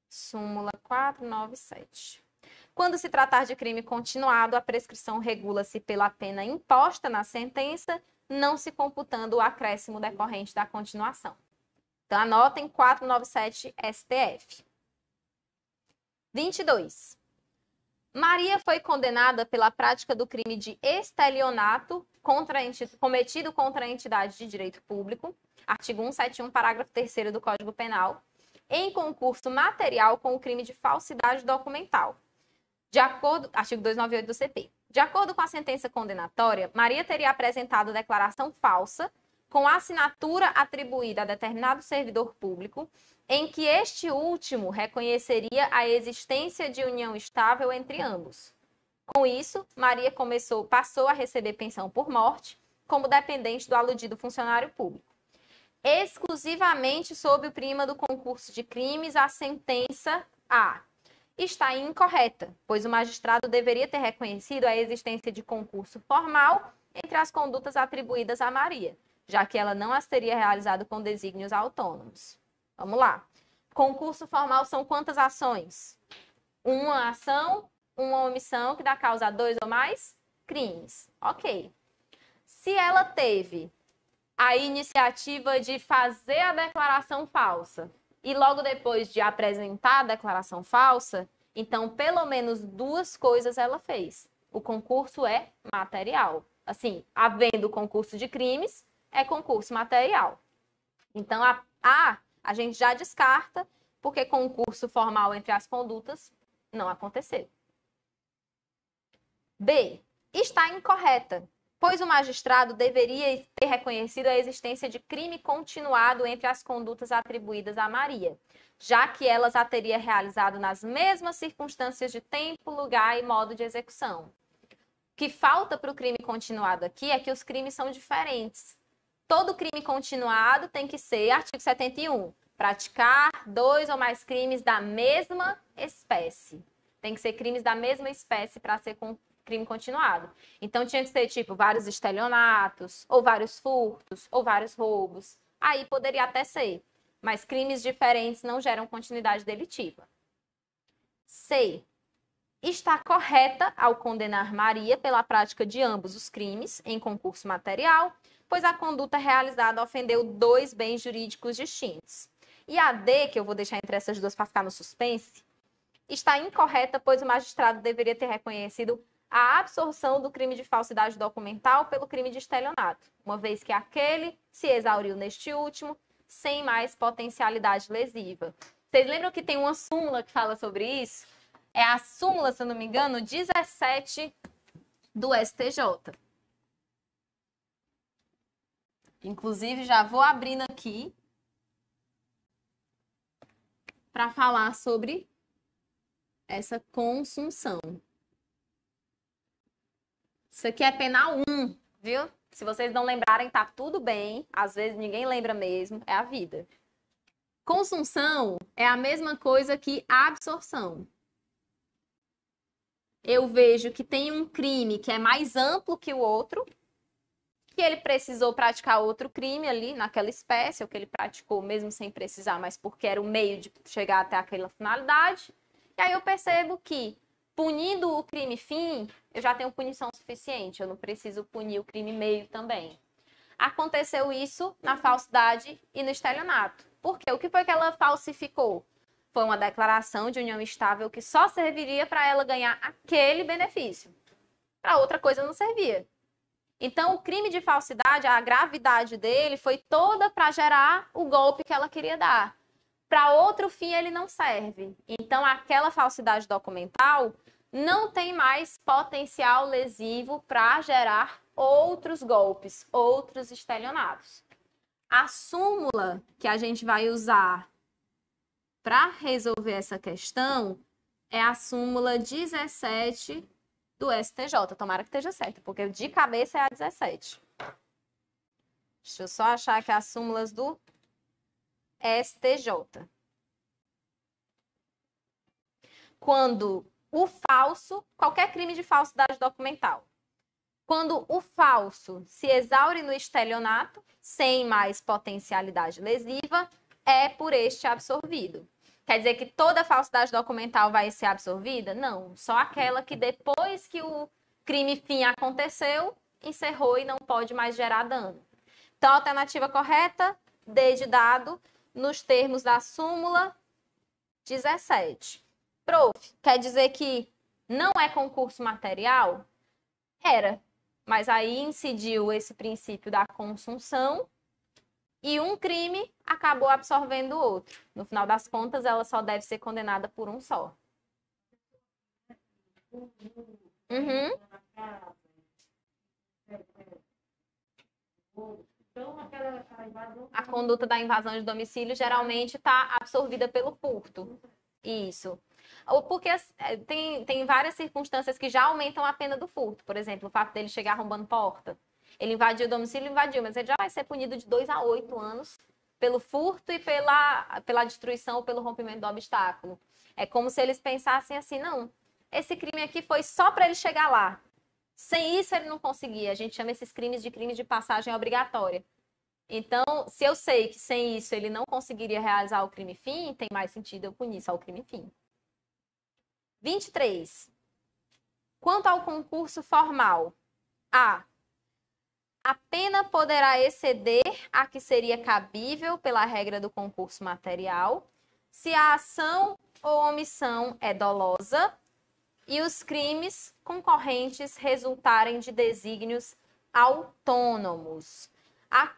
súmula 497. Quando se tratar de crime continuado, a prescrição regula-se pela pena imposta na sentença, não se computando o acréscimo decorrente da continuação. Então, anotem 497 STF. 22. Maria foi condenada pela prática do crime de estelionato cometido contra a entidade de direito público, artigo 171, parágrafo 3º do Código Penal, em concurso material com o crime de falsidade documental. De acordo, artigo 298 do CP. De acordo com a sentença condenatória, Maria teria apresentado declaração falsa com assinatura atribuída a determinado servidor público, em que este último reconheceria a existência de união estável entre ambos. Com isso, Maria passou a receber pensão por morte, como dependente do aludido funcionário público. Exclusivamente sob o prima do concurso de crimes, a sentença A está incorreta, pois o magistrado deveria ter reconhecido a existência de concurso formal entre as condutas atribuídas a Maria, já que ela não as teria realizado com desígnios autônomos. Vamos lá. Concurso formal são quantas ações? Uma ação, uma omissão que dá causa a 2 ou mais crimes. Ok. Se ela teve a iniciativa de fazer a declaração falsa e logo depois de apresentar a declaração falsa, então pelo menos 2 coisas ela fez. O concurso é material. Assim, havendo concurso de crimes, é concurso material. Então, a gente já descarta, porque concurso formal entre as condutas não aconteceu. B. Está incorreta, pois o magistrado deveria ter reconhecido a existência de crime continuado entre as condutas atribuídas a Maria, já que elas a teria realizado nas mesmas circunstâncias de tempo, lugar e modo de execução. O que falta para o crime continuado aqui é que os crimes são diferentes. Todo crime continuado tem que ser, artigo 71, praticar 2 ou mais crimes da mesma espécie. Tem que ser crimes da mesma espécie para ser crime continuado. Então, tinha que ser, tipo, vários estelionatos, ou vários furtos, ou vários roubos. Aí poderia até ser. Mas crimes diferentes não geram continuidade delitiva. C. Está correta ao condenar Maria pela prática de ambos os crimes em concurso material, pois a conduta realizada ofendeu 2 bens jurídicos distintos. E a D, que eu vou deixar entre essas duas para ficar no suspense, está incorreta, pois o magistrado deveria ter reconhecido a absorção do crime de falsidade documental pelo crime de estelionato, uma vez que aquele se exauriu neste último, sem mais potencialidade lesiva. Vocês lembram que tem uma súmula que fala sobre isso? É a súmula, se eu não me engano, 17 do STJ. Inclusive, já vou abrindo aqui para falar sobre essa consunção. Isso aqui é penal 1, viu? Se vocês não lembrarem, tá tudo bem. Às vezes ninguém lembra mesmo, é a vida. Consunção é a mesma coisa que absorção. Eu vejo que tem um crime que é mais amplo que o outro, que ele precisou praticar outro crime ali naquela espécie, ou que ele praticou mesmo sem precisar, mas porque era o meio de chegar até aquela finalidade. E aí eu percebo que, punindo o crime fim, eu já tenho punição suficiente, eu não preciso punir o crime meio também. Aconteceu isso na falsidade e no estelionato. Por quê? O que foi que ela falsificou? Foi uma declaração de união estável que só serviria para ela ganhar aquele benefício. Para outra coisa não servia. Então, o crime de falsidade, a gravidade dele foi toda para gerar o golpe que ela queria dar. Para outro fim, ele não serve. Então, aquela falsidade documental não tem mais potencial lesivo para gerar outros golpes, outros estelionatos. A súmula que a gente vai usar para resolver essa questão é a súmula 17 do STJ. Tomara que esteja certo, porque de cabeça é a 17. Deixa eu só achar aqui as súmulas do STJ. Quando o falso, qualquer crime de falsidade documental, quando o falso se exaure no estelionato, sem mais potencialidade lesiva, é por este absorvido. Quer dizer que toda falsidade documental vai ser absorvida? Não, só aquela que depois que o crime fim aconteceu, encerrou e não pode mais gerar dano. Então, a alternativa correta, D de dado, nos termos da súmula 17. Prof, quer dizer que não é concurso material? Era, mas aí incidiu esse princípio da consunção e um crime acabou absorvendo o outro. No final das contas, ela só deve ser condenada por um só. Uhum. A conduta da invasão de domicílio geralmente está absorvida pelo furto. Isso. Porque tem várias circunstâncias que já aumentam a pena do furto. Por exemplo, o fato dele chegar arrombando porta. Ele invadiu o domicílio, invadiu, mas ele já vai ser punido de 2 a 8 anos pelo furto e pela destruição ou pelo rompimento do obstáculo. É como se eles pensassem assim, não, esse crime aqui foi só para ele chegar lá. Sem isso ele não conseguia. A gente chama esses crimes de passagem obrigatória. Então, se eu sei que sem isso ele não conseguiria realizar o crime fim, tem mais sentido eu punir só o crime fim. 23. Quanto ao concurso formal, A pena poderá exceder a que seria cabível pela regra do concurso material se a ação ou omissão é dolosa e os crimes concorrentes resultarem de desígnios autônomos. A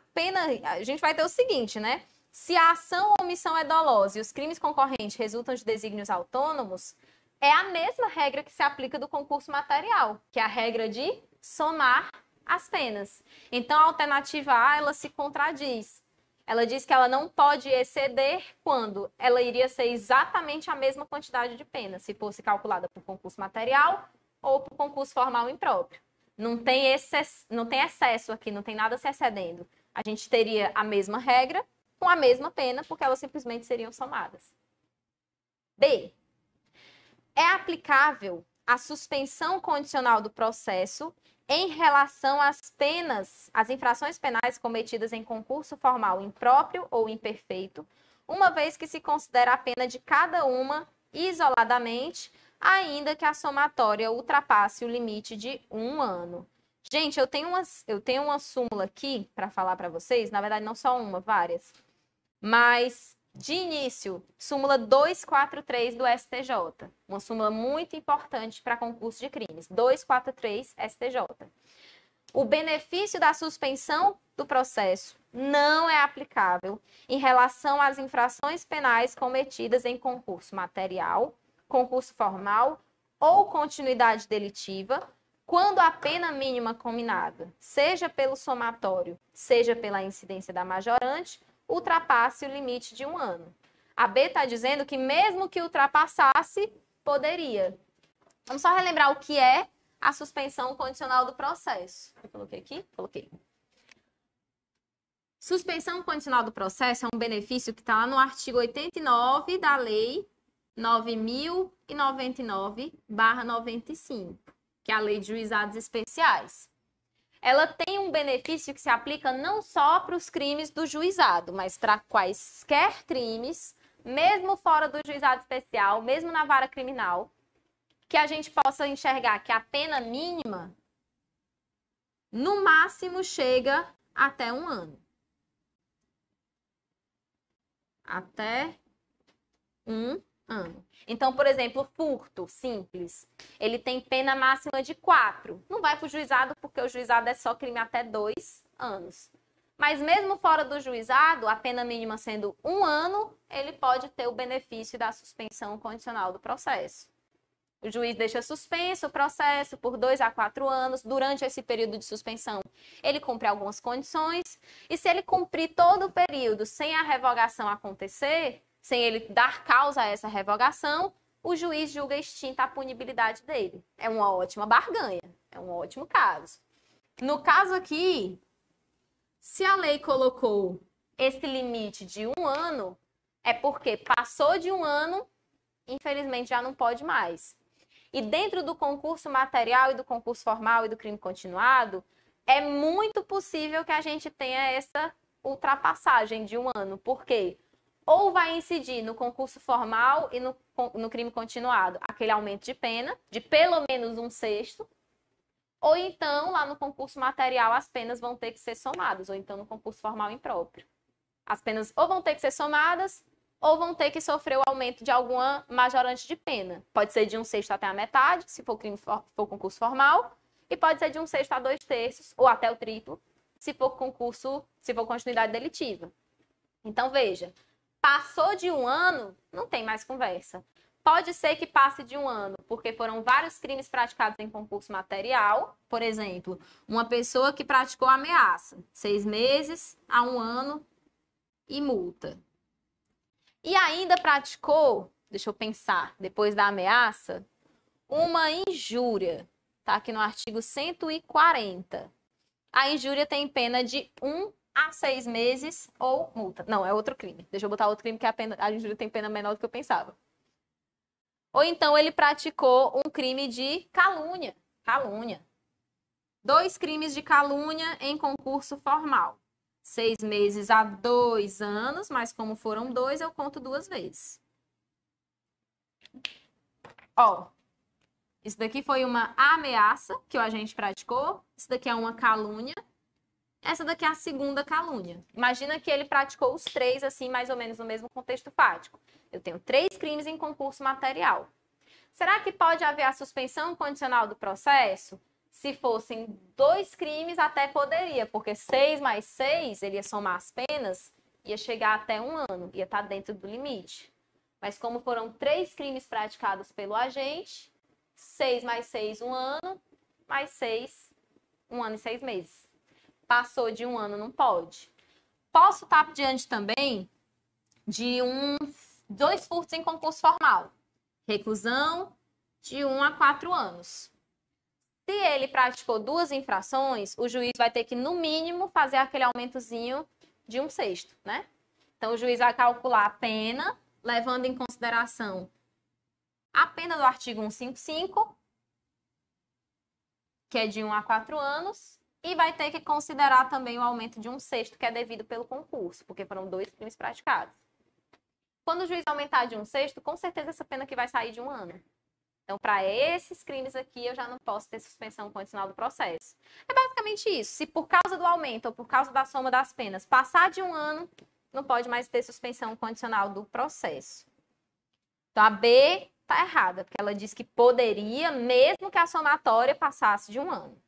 gente vai ter o seguinte, né? Se a ação ou omissão é dolosa e os crimes concorrentes resultam de desígnios autônomos, é a mesma regra que se aplica do concurso material, que é a regra de somar as penas. Então, a alternativa A, ela se contradiz. Ela diz que ela não pode exceder quando ela iria ser exatamente a mesma quantidade de pena, se fosse calculada por concurso material ou por concurso formal impróprio. Não tem excesso aqui, não tem nada se excedendo. A gente teria a mesma regra com a mesma pena, porque elas simplesmente seriam somadas. B. É aplicável a suspensão condicional do processo em relação às penas, às infrações penais cometidas em concurso formal impróprio ou imperfeito, uma vez que se considera a pena de cada uma isoladamente, ainda que a somatória ultrapasse o limite de 1 ano. Gente, eu tenho uma súmula aqui para falar para vocês, na verdade não só uma, várias. Mas, de início, súmula 243 do STJ, uma súmula muito importante para concurso de crimes, 243 STJ. O benefício da suspensão do processo não é aplicável em relação às infrações penais cometidas em concurso material, concurso formal ou continuidade delitiva, quando a pena mínima combinada, seja pelo somatório, seja pela incidência da majorante, ultrapasse o limite de 1 ano. A B está dizendo que mesmo que ultrapassasse, poderia. Vamos só relembrar o que é a suspensão condicional do processo. Eu coloquei aqui? Coloquei. Suspensão condicional do processo é um benefício que está lá no artigo 89 da Lei 9.099/95, que é a Lei de Juizados Especiais. Ela tem um benefício que se aplica não só para os crimes do juizado, mas para quaisquer crimes, mesmo fora do juizado especial, mesmo na vara criminal, que a gente possa enxergar que a pena mínima, no máximo, chega até 1 ano. Até 1 ano. Então, por exemplo, furto simples, ele tem pena máxima de 4. Não vai para o juizado porque o juizado é só crime até 2 anos. Mas mesmo fora do juizado, a pena mínima sendo 1 ano, ele pode ter o benefício da suspensão condicional do processo. O juiz deixa suspenso o processo por 2 a 4 anos. Durante esse período de suspensão, ele cumpre algumas condições. E se ele cumprir todo o período sem a revogação acontecer, sem ele dar causa a essa revogação, o juiz julga extinta a punibilidade dele. É uma ótima barganha, é um ótimo caso. No caso aqui, se a lei colocou esse limite de 1 ano, é porque passou de 1 ano, infelizmente já não pode mais. E dentro do concurso material e do concurso formal e do crime continuado, é muito possível que a gente tenha essa ultrapassagem de 1 ano. Por quê? Ou vai incidir no concurso formal e no crime continuado aquele aumento de pena, de pelo menos 1/6, ou então, lá no concurso material, as penas vão ter que ser somadas, ou então no concurso formal impróprio. As penas ou vão ter que ser somadas, ou vão ter que sofrer o aumento de alguma majorante de pena. Pode ser de 1/6 até a metade, se for concurso formal, e pode ser de 1/6 a 2/3, ou até o triplo, se for continuidade delitiva. Então, veja, passou de 1 ano, não tem mais conversa. Pode ser que passe de 1 ano, porque foram vários crimes praticados em concurso material. Por exemplo, uma pessoa que praticou ameaça, 6 meses a 1 ano e multa. E ainda praticou, deixa eu pensar, depois da ameaça, uma injúria. Tá aqui no artigo 140. A injúria tem pena de 1 a 6 meses ou multa. Não, é outro crime. Deixa eu botar outro crime que a injúria tem pena menor do que eu pensava. Ou então ele praticou um crime de calúnia. Calúnia. 2 crimes de calúnia em concurso formal. 6 meses a 2 anos, mas como foram 2, eu conto 2 vezes. Ó, isso daqui foi uma ameaça que o agente praticou. Isso daqui é uma calúnia. Essa daqui é a segunda calúnia. Imagina que ele praticou os 3, assim, mais ou menos no mesmo contexto fático. Eu tenho 3 crimes em concurso material. Será que pode haver a suspensão condicional do processo? Se fossem 2 crimes, até poderia, porque 6 mais 6, ele ia somar as penas, ia chegar até 1 ano, ia estar dentro do limite. Mas como foram 3 crimes praticados pelo agente, 6 mais 6, 1 ano, mais 6, 1 ano e 6 meses. Passou de 1 ano, não pode. Posso estar diante também de 2 furtos em concurso formal. Reclusão de 1 a 4 anos. Se ele praticou 2 infrações, o juiz vai ter que, no mínimo, fazer aquele aumentozinho de 1/6, né? Então, o juiz vai calcular a pena, levando em consideração a pena do artigo 155, que é de 1 a 4 anos, e vai ter que considerar também o aumento de 1/6, que é devido pelo concurso, porque foram 2 crimes praticados. Quando o juiz aumentar de 1/6, com certeza essa pena aqui vai sair de 1 ano. Então, para esses crimes aqui, eu já não posso ter suspensão condicional do processo. É basicamente isso. Se por causa do aumento ou por causa da soma das penas passar de 1 ano, não pode mais ter suspensão condicional do processo. Então, a B está errada, porque ela diz que poderia, mesmo que a somatória passasse de 1 ano.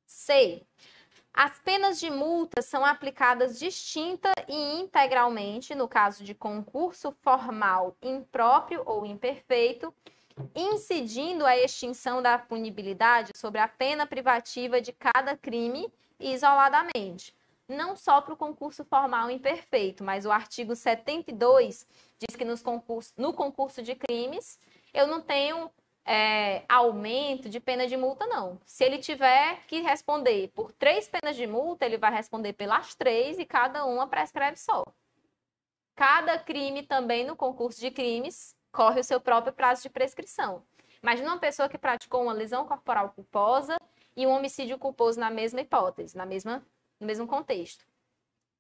C. As penas de multa são aplicadas distinta e integralmente no caso de concurso formal impróprio ou imperfeito, incidindo a extinção da punibilidade sobre a pena privativa de cada crime isoladamente. Não só para o concurso formal imperfeito, mas o artigo 72 diz que no concurso de crimes eu não tenho aumento de pena de multa, não. Se ele tiver que responder por 3 penas de multa, ele vai responder pelas 3 e cada uma prescreve só. Cada crime também no concurso de crimes corre o seu próprio prazo de prescrição. Imagina uma pessoa que praticou uma lesão corporal culposa e um homicídio culposo na mesma hipótese, no mesmo contexto.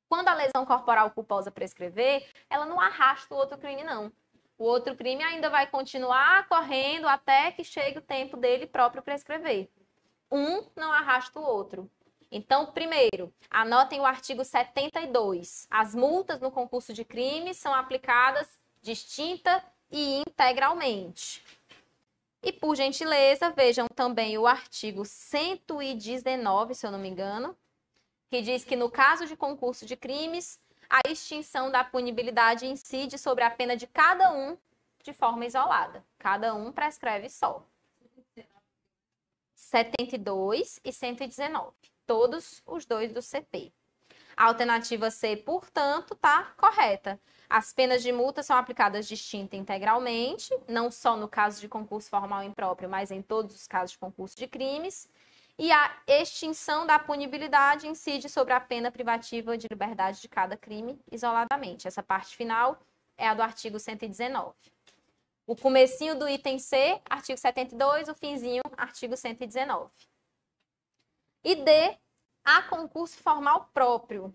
Quando a lesão corporal culposa prescrever, ela não arrasta o outro crime, não. O outro crime ainda vai continuar correndo até que chegue o tempo dele próprio prescrever. Um não arrasta o outro. Então, primeiro, anotem o artigo 72. As multas no concurso de crimes são aplicadas distinta e integralmente. E, por gentileza, vejam também o artigo 119, se eu não me engano, que diz que no caso de concurso de crimes, a extinção da punibilidade incide sobre a pena de cada um de forma isolada. Cada um prescreve só. 72 e 119. Todos os dois do CP. A alternativa C, portanto, está correta. As penas de multa são aplicadas distinta e integralmente, não só no caso de concurso formal impróprio, mas em todos os casos de concurso de crimes. E a extinção da punibilidade incide sobre a pena privativa de liberdade de cada crime isoladamente. Essa parte final é a do artigo 119. O comecinho do item C, artigo 72, o finzinho, artigo 119. E D, a concurso formal próprio,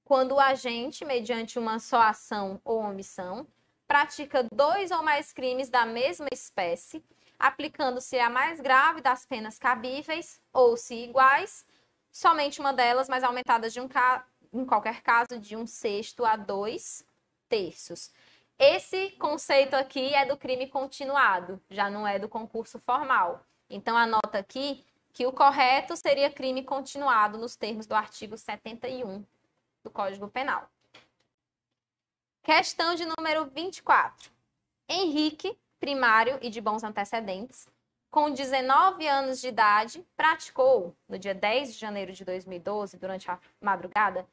quando o agente, mediante uma só ação ou omissão, pratica 2 ou mais crimes da mesma espécie, aplicando-se a mais grave das penas cabíveis, ou, se iguais, somente uma delas, mas aumentada em qualquer caso, de 1/6 a 2/3. Esse conceito aqui é do crime continuado, já não é do concurso formal. Então, anota aqui que o correto seria crime continuado nos termos do artigo 71 do Código Penal. Questão de número 24. Henrique, primário e de bons antecedentes, com 19 anos de idade, praticou, no dia 10 de janeiro de 2012, durante a madrugada,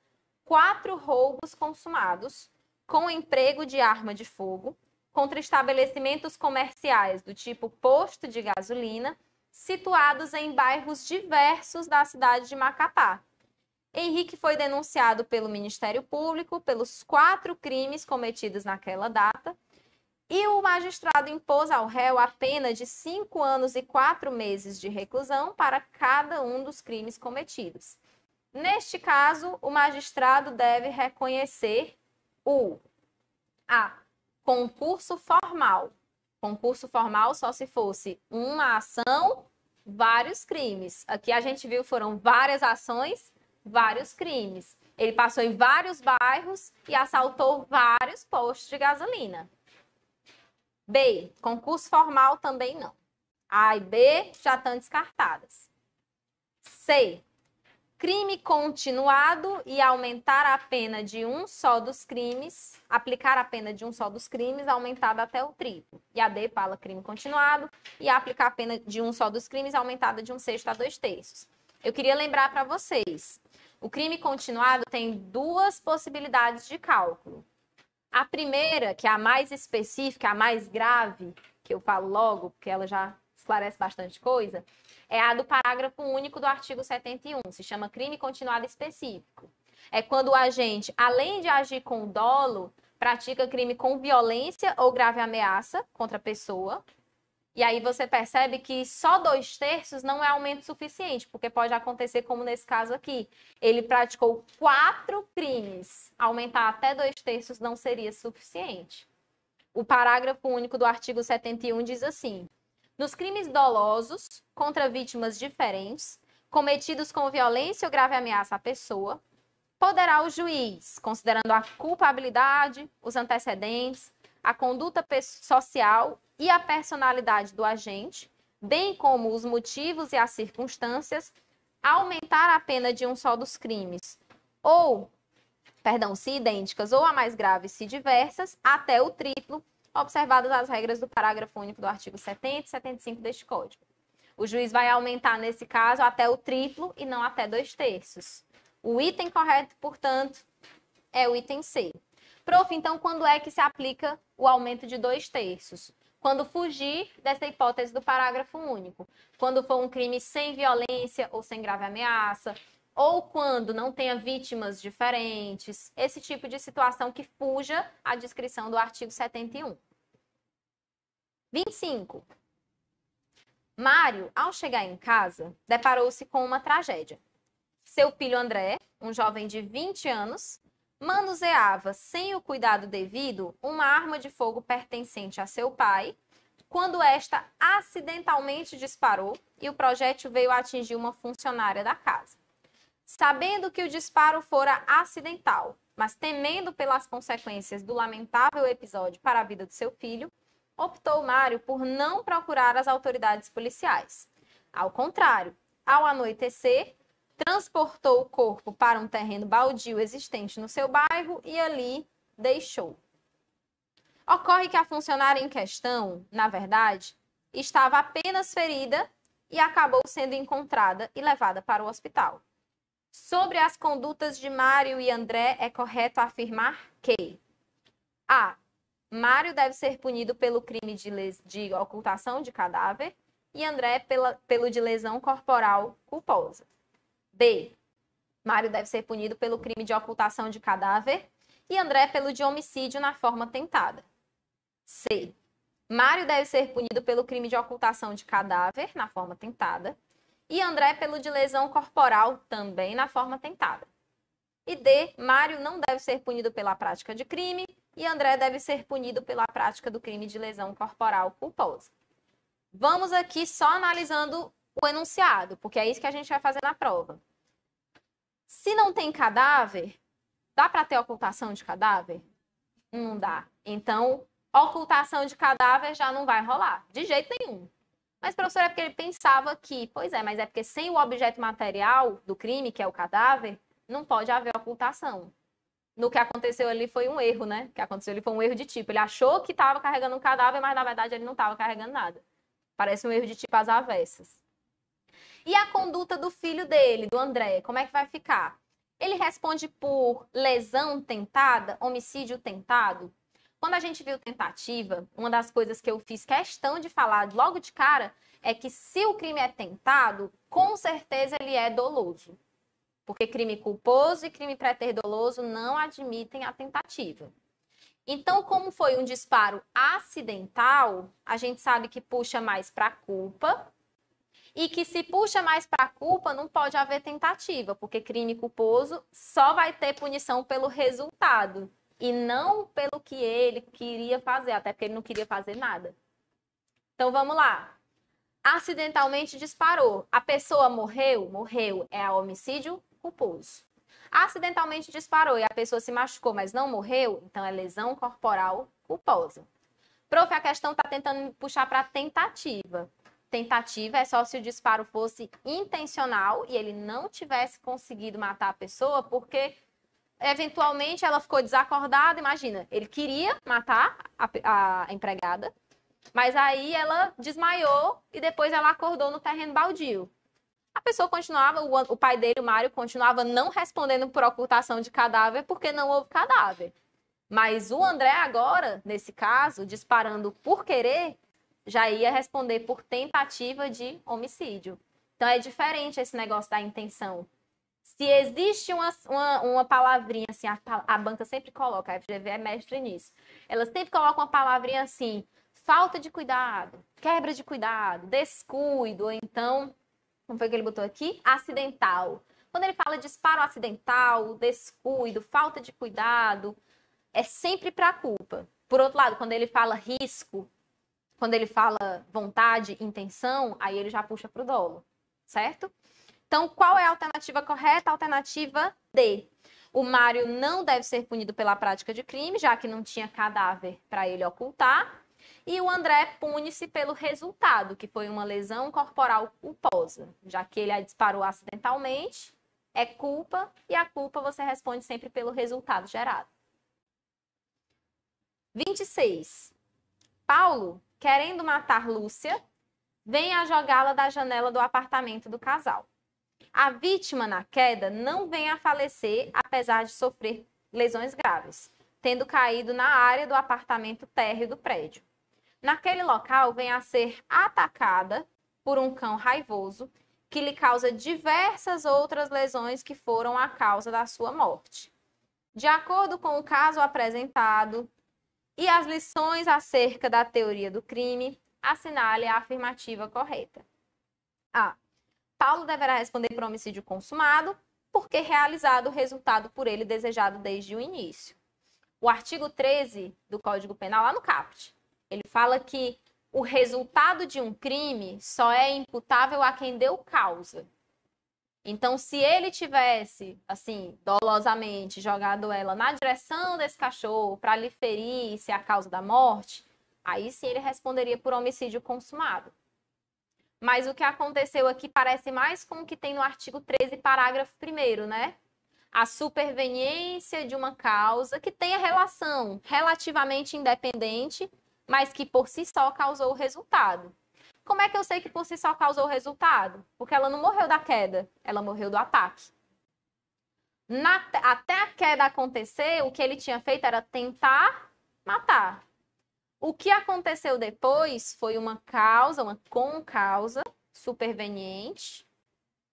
4 roubos consumados com emprego de arma de fogo contra estabelecimentos comerciais do tipo posto de gasolina, situados em bairros diversos da cidade de Macapá. Henrique foi denunciado pelo Ministério Público pelos 4 crimes cometidos naquela data e o magistrado impôs ao réu a pena de 5 anos e 4 meses de reclusão para cada um dos crimes cometidos. Neste caso, o magistrado deve reconhecer o concurso formal. Concurso formal só se fosse uma ação, vários crimes. Aqui a gente viu foram várias ações, vários crimes. Ele passou em vários bairros e assaltou vários postos de gasolina. B, concurso formal também não. A e B já estão descartadas. C, crime continuado e aumentar a pena de um só dos crimes, aplicar a pena de um só dos crimes, aumentada até o triplo. E a D fala crime continuado e aplicar a pena de um só dos crimes, aumentada de 1/6 a 2/3. Eu queria lembrar para vocês, o crime continuado tem 2 possibilidades de cálculo. A primeira, que é a mais específica, a mais grave, que eu falo logo, porque ela já esclarece bastante coisa, é a do parágrafo único do artigo 71, se chama crime continuado específico. É quando o agente, além de agir com dolo, pratica crime com violência ou grave ameaça contra a pessoa. E aí você percebe que só 2/3 não é aumento suficiente, porque pode acontecer como nesse caso aqui. Ele praticou 4 crimes. Aumentar até 2/3 não seria suficiente. O parágrafo único do artigo 71 diz assim: nos crimes dolosos contra vítimas diferentes, cometidos com violência ou grave ameaça à pessoa, poderá o juiz, considerando a culpabilidade, os antecedentes, a conduta social e a personalidade do agente, bem como os motivos e as circunstâncias, aumentar a pena de um só dos crimes, se idênticas ou a mais graves se diversas, até o triplo, observadas as regras do parágrafo único do artigo 70 e 75 deste Código. O juiz vai aumentar, nesse caso, até o triplo e não até 2/3. O item correto, portanto, é o item C. Prof, então, quando é que se aplica o aumento de 2/3? Quando fugir dessa hipótese do parágrafo único. Quando for um crime sem violência ou sem grave ameaça, ou quando não tenha vítimas diferentes, esse tipo de situação que fuja à descrição do artigo 71. 25. Mário, ao chegar em casa, deparou-se com uma tragédia. Seu filho André, um jovem de 20 anos, manuseava, sem o cuidado devido, uma arma de fogo pertencente a seu pai, quando esta acidentalmente disparou e o projétil veio atingir uma funcionária da casa. Sabendo que o disparo fora acidental, mas temendo pelas consequências do lamentável episódio para a vida do seu filho, optou Mário por não procurar as autoridades policiais. Ao contrário, ao anoitecer, transportou o corpo para um terreno baldio existente no seu bairro e ali deixou. Ocorre que a funcionária em questão, na verdade, estava apenas ferida e acabou sendo encontrada e levada para o hospital. Sobre as condutas de Mário e André, é correto afirmar que A. Mário deve ser punido pelo crime de ocultação de cadáver e André pelo de lesão corporal culposa. B. Mário deve ser punido pelo crime de ocultação de cadáver e André pelo de homicídio na forma tentada. C. Mário deve ser punido pelo crime de ocultação de cadáver na forma tentada e André pelo de lesão corporal também na forma tentada. E D. Mário não deve ser punido pela prática de crime e André deve ser punido pela prática do crime de lesão corporal culposa. Vamos aqui só analisando o enunciado, porque é isso que a gente vai fazer na prova. Se não tem cadáver, dá para ter ocultação de cadáver? Não dá. Então, ocultação de cadáver já não vai rolar, de jeito nenhum. Mas, professor, é porque ele pensava que, pois é, mas é porque sem o objeto material do crime, que é o cadáver, não pode haver ocultação. No que aconteceu ali foi um erro, né? O que aconteceu ali foi um erro de tipo. Ele achou que estava carregando um cadáver, mas na verdade ele não estava carregando nada. Parece um erro de tipo às avessas. E a conduta do filho dele, do André, como é que vai ficar? Ele responde por lesão tentada, homicídio tentado. Quando a gente viu tentativa, uma das coisas que eu fiz questão de falar logo de cara é que se o crime é tentado, com certeza ele é doloso. Porque crime culposo e crime préter-doloso não admitem a tentativa. Então, como foi um disparo acidental, a gente sabe que puxa mais para a culpa e que se puxa mais para a culpa não pode haver tentativa, porque crime culposo só vai ter punição pelo resultado e não pelo que ele queria fazer, até porque ele não queria fazer nada. Então, vamos lá. Acidentalmente disparou. A pessoa morreu? Morreu. É homicídio culposo. Acidentalmente disparou e a pessoa se machucou, mas não morreu? Então é lesão corporal culposa. Prof, a questão está tentando puxar para tentativa. Tentativa é só se o disparo fosse intencional e ele não tivesse conseguido matar a pessoa, porque eventualmente ela ficou desacordada. Imagina, ele queria matar a empregada, mas aí ela desmaiou e depois ela acordou no terreno baldio. A pessoa continuava, o pai dele, o Mário, continuava não respondendo por ocultação de cadáver porque não houve cadáver. Mas o André agora, nesse caso, disparando por querer, já ia responder por tentativa de homicídio. Então é diferente esse negócio da intenção. Se existe uma palavrinha assim, a banca sempre coloca, a FGV é mestre nisso, ela sempre coloca uma palavrinha assim, falta de cuidado, quebra de cuidado, descuido, ou então, como foi que ele botou aqui? Acidental. Quando ele fala disparo acidental, descuido, falta de cuidado, é sempre para a culpa. Por outro lado, quando ele fala risco, quando ele fala vontade, intenção, aí ele já puxa para o dolo, certo? Então, qual é a alternativa correta? A alternativa D. O Mário não deve ser punido pela prática de crime, já que não tinha cadáver para ele ocultar. E o André pune-se pelo resultado, que foi uma lesão corporal culposa, já que ele a disparou acidentalmente, é culpa, e a culpa você responde sempre pelo resultado gerado. 26. Paulo, querendo matar Lúcia, vem a jogá-la da janela do apartamento do casal. A vítima na queda não vem a falecer, apesar de sofrer lesões graves, tendo caído na área do apartamento térreo do prédio. Naquele local, vem a ser atacada por um cão raivoso que lhe causa diversas outras lesões que foram a causa da sua morte. De acordo com o caso apresentado e as lições acerca da teoria do crime, assinale a afirmativa correta. A. Paulo deverá responder por homicídio consumado, porque realizado o resultado por ele desejado desde o início. O artigo 13 do Código Penal, lá no caput, ele fala que o resultado de um crime só é imputável a quem deu causa. Então, se ele tivesse, assim, dolosamente jogado ela na direção desse cachorro para lhe ferir, se é a causa da morte, aí sim ele responderia por homicídio consumado. Mas o que aconteceu aqui parece mais com o que tem no artigo 13, parágrafo 1º, né? a superveniência de uma causa que tenha relação relativamente independente, mas que por si só causou o resultado. Como é que eu sei que por si só causou o resultado? Porque ela não morreu da queda, ela morreu do ataque. Até a queda acontecer, o que ele tinha feito era tentar matar. O que aconteceu depois foi uma concausa superveniente,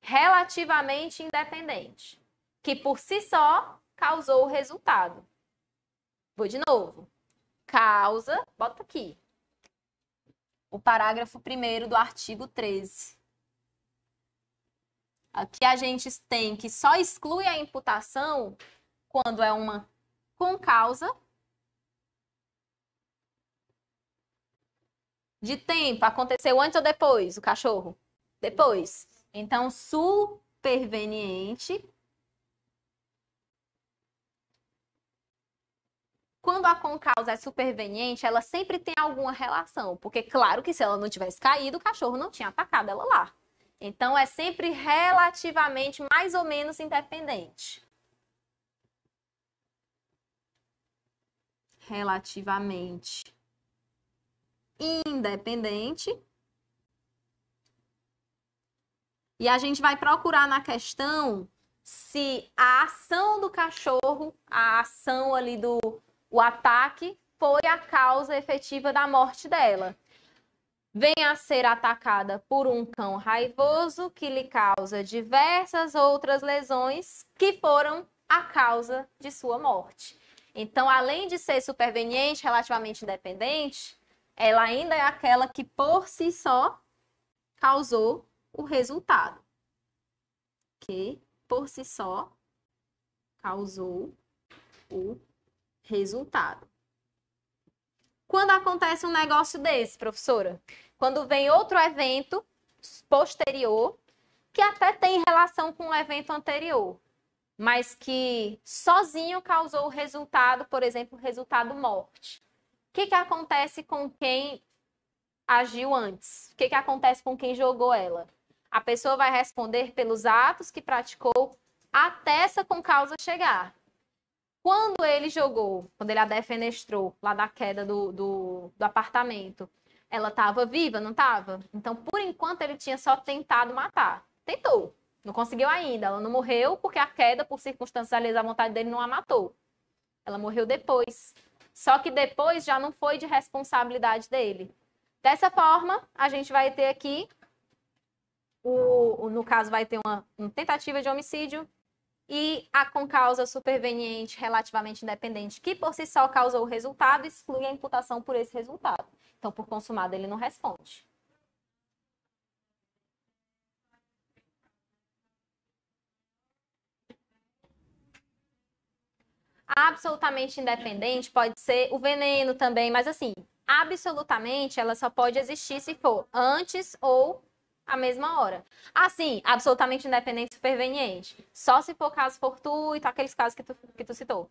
relativamente independente, que por si só causou o resultado. Vou de novo. Causa, bota aqui. O parágrafo 1º do artigo 13. Aqui a gente tem que só exclui a imputação quando é uma concausa de tempo. Aconteceu antes ou depois, o cachorro? Depois. Então, superveniente. Quando a concausa é superveniente, ela sempre tem alguma relação. Porque, claro que se ela não tivesse caído, o cachorro não tinha atacado ela lá. Então, é sempre relativamente mais ou menos independente. Relativamente independente. E a gente vai procurar na questão se a ação do cachorro, a ação ali o ataque, foi a causa efetiva da morte dela. Vem a ser atacada por um cão raivoso que lhe causa diversas outras lesões que foram a causa de sua morte. Então, além de ser superveniente, relativamente independente, ela ainda é aquela que por si só causou o resultado. Que por si só causou o resultado. Quando acontece um negócio desse, professora? Quando vem outro evento posterior, que até tem relação com o evento anterior, mas que sozinho causou o resultado, por exemplo, o resultado morte. O que acontece com quem agiu antes? O que acontece com quem jogou ela? A pessoa vai responder pelos atos que praticou até essa concausa chegar. Quando ele jogou, quando ele a defenestrou lá da queda do apartamento, ela estava viva, não estava? Então, por enquanto, ele tinha só tentado matar. Tentou. Não conseguiu ainda. Ela não morreu porque a queda, por circunstâncias alheias à vontade dele, não a matou. Ela morreu depois. Só que depois já não foi de responsabilidade dele. Dessa forma, a gente vai ter aqui, no caso, vai ter uma tentativa de homicídio e a concausa superveniente relativamente independente, que por si só causou o resultado, exclui a imputação por esse resultado. Então, por consumado, ele não responde. Absolutamente independente pode ser o veneno também, mas assim, absolutamente ela só pode existir se for antes ou à mesma hora. Assim, absolutamente independente e superveniente. Só se for caso fortuito, aqueles casos que tu citou.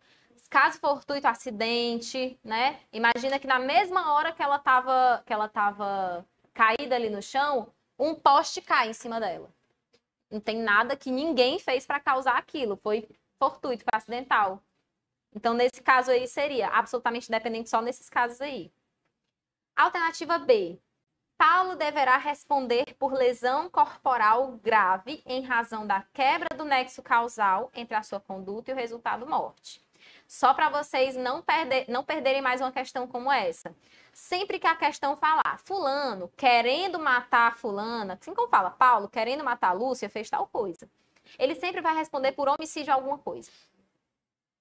Caso fortuito, acidente, né? Imagina que na mesma hora que ela tava caída ali no chão, um poste cai em cima dela. Não tem nada que ninguém fez para causar aquilo. Foi fortuito, foi acidental. Então, nesse caso aí, seria absolutamente independente só nesses casos aí. Alternativa B. Paulo deverá responder por lesão corporal grave em razão da quebra do nexo causal entre a sua conduta e o resultado morte. Só para vocês não perderem mais uma questão como essa. Sempre que a questão falar fulano querendo matar fulana, assim como fala Paulo querendo matar a Lúcia, fez tal coisa. Ele sempre vai responder por homicídio a alguma coisa.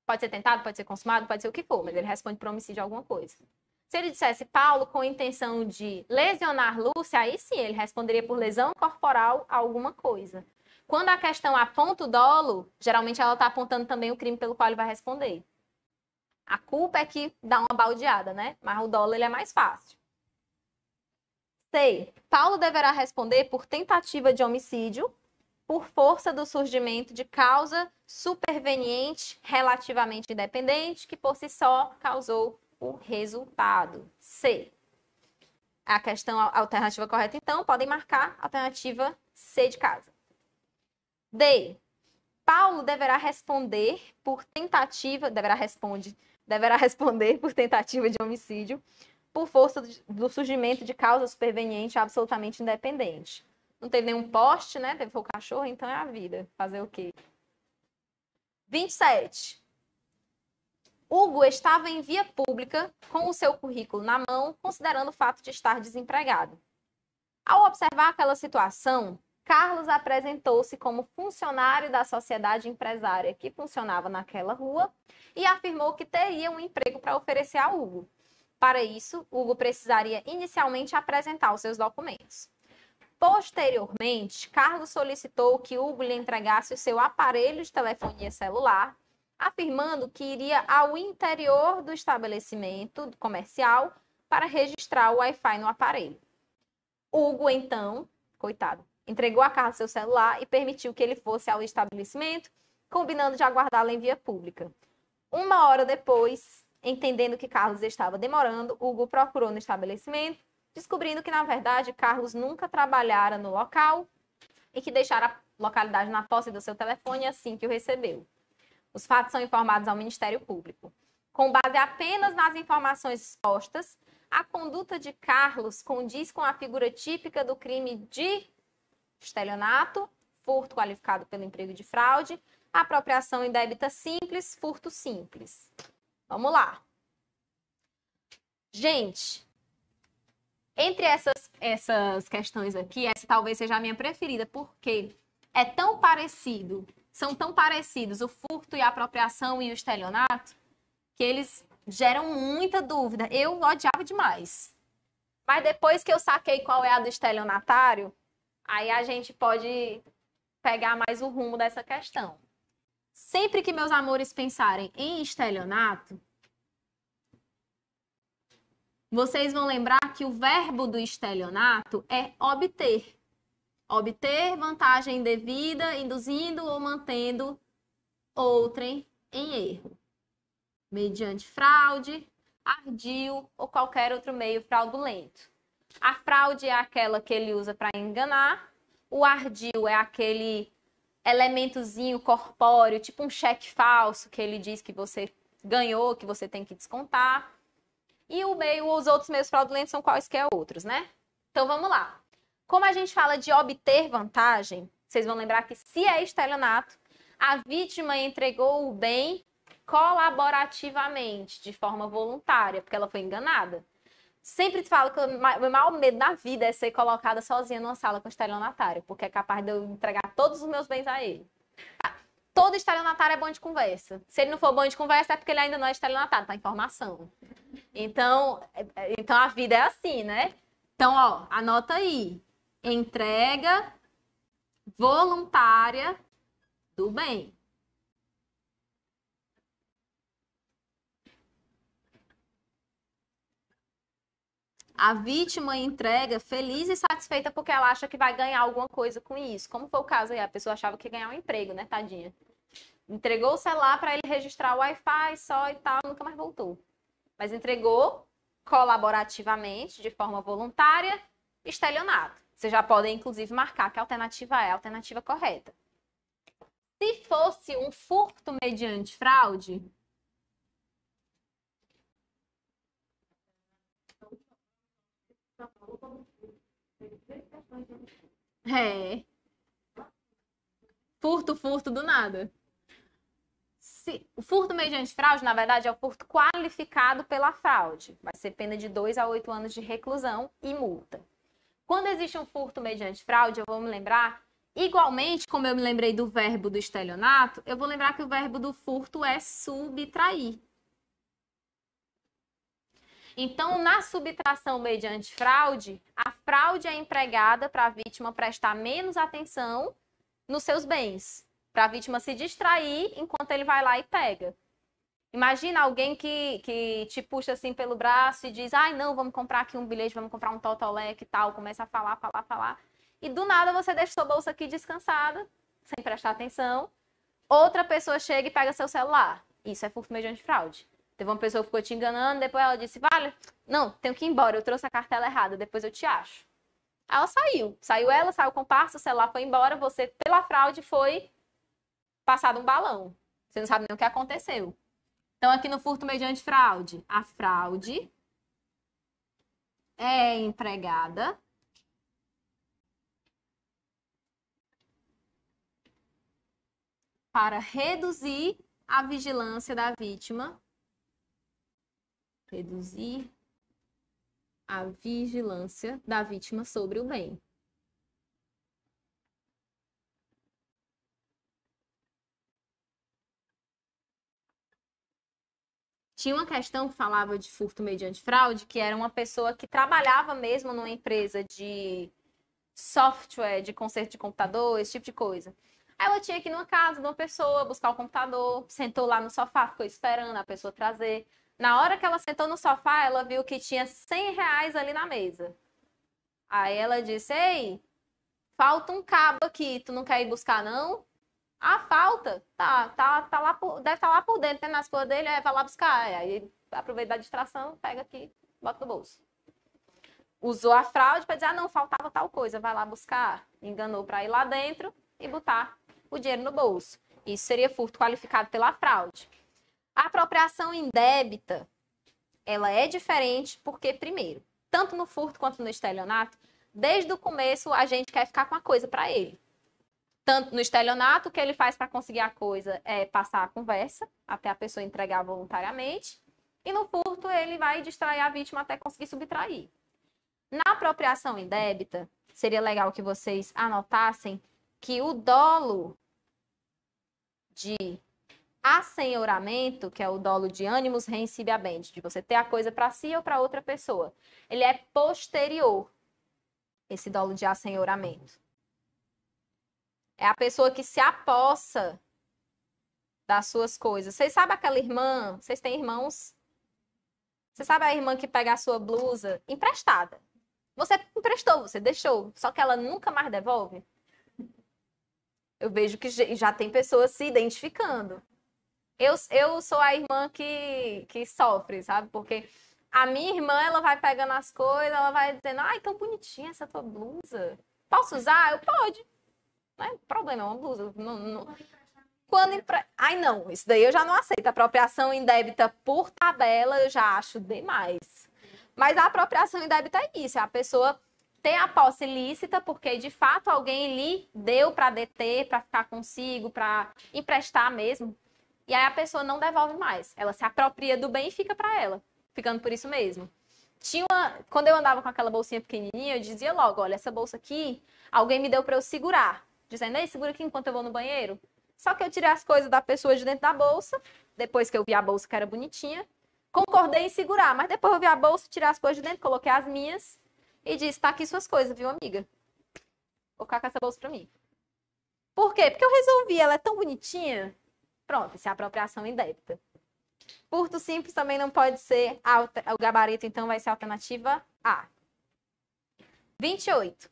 Pode ser tentado, pode ser consumado, pode ser o que for, mas ele responde por homicídio a alguma coisa. Se ele dissesse Paulo com a intenção de lesionar Lúcia, aí sim, ele responderia por lesão corporal a alguma coisa. Quando a questão aponta o dolo, geralmente ela está apontando também o crime pelo qual ele vai responder. A culpa é que dá uma baldeada, né? Mas o dolo ele é mais fácil. C. Paulo deverá responder por tentativa de homicídio por força do surgimento de causa superveniente relativamente independente que por si só causou o resultado. C. A questão a alternativa correta, então, podem marcar a alternativa C de casa. D. Paulo deverá responder por tentativa de homicídio por força do surgimento de causa superveniente absolutamente independente. Não teve nenhum poste, né? Teve o cachorro, então é a vida. Fazer o quê? 27. Hugo estava em via pública com o seu currículo na mão, considerando o fato de estar desempregado. Ao observar aquela situação, Carlos apresentou-se como funcionário da sociedade empresária que funcionava naquela rua e afirmou que teria um emprego para oferecer a Hugo. Para isso, Hugo precisaria inicialmente apresentar os seus documentos. Posteriormente, Carlos solicitou que Hugo lhe entregasse o seu aparelho de telefonia celular, afirmando que iria ao interior do estabelecimento comercial para registrar o Wi-Fi no aparelho. Hugo, então, coitado, entregou a Carlos seu celular e permitiu que ele fosse ao estabelecimento, combinando de aguardá-lo em via pública. 1 hora depois, entendendo que Carlos estava demorando, Hugo procurou no estabelecimento, descobrindo que, na verdade, Carlos nunca trabalhara no local e que deixara a localidade na posse do seu telefone assim que o recebeu. Os fatos são informados ao Ministério Público. Com base apenas nas informações expostas, a conduta de Carlos condiz com a figura típica do crime de estelionato, furto qualificado pelo emprego de fraude, apropriação indébita simples, furto simples. Vamos lá. Gente, entre essas questões aqui, essa talvez seja a minha preferida, porque é tão parecido, são tão parecidos o furto e a apropriação e o estelionato, que eles geram muita dúvida. Eu odiava demais. Mas depois que eu saquei qual é a do estelionatário, aí a gente pode pegar mais o rumo dessa questão. Sempre que meus amores pensarem em estelionato, vocês vão lembrar que o verbo do estelionato é obter. Obter vantagem indevida, induzindo ou mantendo outrem em erro. Mediante fraude, ardil ou qualquer outro meio fraudulento. A fraude é aquela que ele usa para enganar. O ardil é aquele elementozinho corpóreo, tipo um cheque falso, que ele diz que você ganhou, que você tem que descontar. E os outros meios fraudulentos são quaisquer outros, né? Então, vamos lá. Como a gente fala de obter vantagem, vocês vão lembrar que se é estelionato, a vítima entregou o bem colaborativamente, de forma voluntária, porque ela foi enganada. Sempre te falo que o maior medo da vida é ser colocada sozinha numa sala com estelionatário, porque é capaz de eu entregar todos os meus bens a ele. Todo estelionatário é bom de conversa. Se ele não for bom de conversa, é porque ele ainda não é estelionatário, tá? Informação. Então a vida é assim, né? Então, ó, anota aí. Entrega voluntária do bem. A vítima entrega feliz e satisfeita porque ela acha que vai ganhar alguma coisa com isso. Como foi o caso aí, a pessoa achava que ia ganhar um emprego, né, tadinha? Entregou o celular para ele registrar o Wi-Fi só e tal, nunca mais voltou. Mas entregou colaborativamente, de forma voluntária, estelionato. Vocês já podem, inclusive, marcar que a alternativa é a alternativa correta. Se fosse um furto mediante fraude, furto do nada. O furto mediante fraude, na verdade, é o furto qualificado pela fraude. Vai ser pena de 2 a 8 anos de reclusão e multa. Quando existe um furto mediante fraude, eu vou me lembrar, igualmente, como eu me lembrei do verbo do estelionato, eu vou lembrar que o verbo do furto é subtrair. Então, na subtração mediante fraude, a fraude é empregada para a vítima prestar menos atenção nos seus bens, para a vítima se distrair enquanto ele vai lá e pega. Imagina alguém que te puxa assim pelo braço e diz, ai não, vamos comprar aqui um bilhete, vamos comprar um totolec e tal, começa a falar. E do nada você deixa sua bolsa aqui descansada, sem prestar atenção. Outra pessoa chega e pega seu celular. Isso é furto mediante fraude. Teve uma pessoa que ficou te enganando, depois ela disse, vale, não, tenho que ir embora, eu trouxe a cartela errada, depois eu te acho. Aí ela saiu. Saiu ela, saiu o comparsa, o celular foi embora, você, pela fraude, foi passado um balão. Você não sabe nem o que aconteceu. Então, aqui no furto mediante fraude, a fraude é empregada para reduzir a vigilância da vítima. Reduzir a vigilância da vítima sobre o bem. Tinha uma questão que falava de furto mediante fraude, que era uma pessoa que trabalhava mesmo numa empresa de software, de conserto de computador, esse tipo de coisa. Aí ela tinha que ir numa casa de uma pessoa, buscar o computador, sentou lá no sofá, ficou esperando a pessoa trazer. Na hora que ela sentou no sofá, ela viu que tinha R$ 100 ali na mesa. Aí ela disse, ei, falta um cabo aqui, tu não quer ir buscar não? Ah, falta. Tá lá deve estar lá por dentro, nas coisas dele, vai lá buscar. Aí aproveita da distração, pega aqui, bota no bolso. Usou a fraude para dizer, não, faltava tal coisa, vai lá buscar. Enganou para ir lá dentro e botar o dinheiro no bolso. Isso seria furto qualificado pela fraude. A apropriação indébita, ela é diferente porque, primeiro, tanto no furto quanto no estelionato, desde o começo a gente quer ficar com a coisa para ele. Tanto no estelionato, o que ele faz para conseguir a coisa é passar a conversa, até a pessoa entregar voluntariamente. E no furto, ele vai distrair a vítima até conseguir subtrair. Na apropriação indébita, seria legal que vocês anotassem que o dolo de assenhoramento, que é o dolo de animus reincipiabente, de você ter a coisa para si ou para outra pessoa, ele é posterior, esse dolo de assenhoramento. É a pessoa que se apossa das suas coisas. Vocês sabem aquela irmã? Vocês têm irmãos? Você sabe a irmã que pega a sua blusa emprestada? Você emprestou, você deixou, só que ela nunca mais devolve? Eu vejo que já tem pessoas se identificando. Eu sou a irmã que sofre, sabe? Porque a minha irmã, ela vai pegando as coisas, ela vai dizendo, ai, tão bonitinha essa tua blusa. Posso usar? Eu pode. Não é problema, é uma blusa. Ai, não, isso daí eu já não aceito. Apropriação indébita por tabela eu já acho demais. Mas a apropriação indébita é isso, é a pessoa ter a posse ilícita porque de fato alguém lhe deu para deter, para ficar consigo, para emprestar mesmo. E aí a pessoa não devolve mais. Ela se apropria do bem e fica para ela, ficando por isso mesmo. Quando eu andava com aquela bolsinha pequenininha, eu dizia logo, olha, essa bolsa aqui, alguém me deu para eu segurar. Dizendo, ei, segura aqui enquanto eu vou no banheiro. Só que eu tirei as coisas da pessoa de dentro da bolsa, depois que eu vi a bolsa que era bonitinha, concordei em segurar, mas depois eu vi a bolsa, tirei as coisas de dentro, coloquei as minhas e disse, tá aqui suas coisas, viu, amiga? Vou ficar com essa bolsa pra mim. Por quê? Porque eu resolvi, ela é tão bonitinha. Pronto, isso é apropriação indébita. Furto simples também não pode ser, o gabarito então vai ser a alternativa A. 28.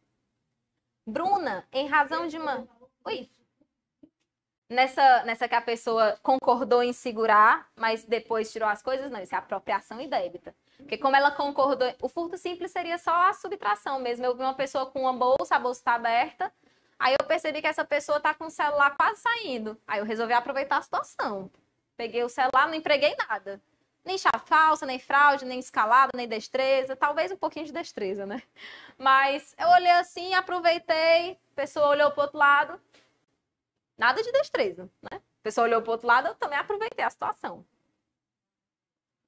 Bruna, em razão de uma... Oi? Nessa que a pessoa concordou em segurar, mas depois tirou as coisas, não, isso é apropriação indébita. Porque como ela concordou, o furto simples seria só a subtração mesmo. Eu vi uma pessoa com uma bolsa, a bolsa está aberta, aí eu percebi que essa pessoa está com o celular quase saindo. Aí eu resolvi aproveitar a situação. Peguei o celular, não empreguei nada. Nem chave falsa, nem fraude, nem escalada, nem destreza. Talvez um pouquinho de destreza, né? Mas eu olhei assim, aproveitei, a pessoa olhou pro outro lado. Nada de destreza, né? A pessoa olhou pro outro lado, eu também aproveitei a situação.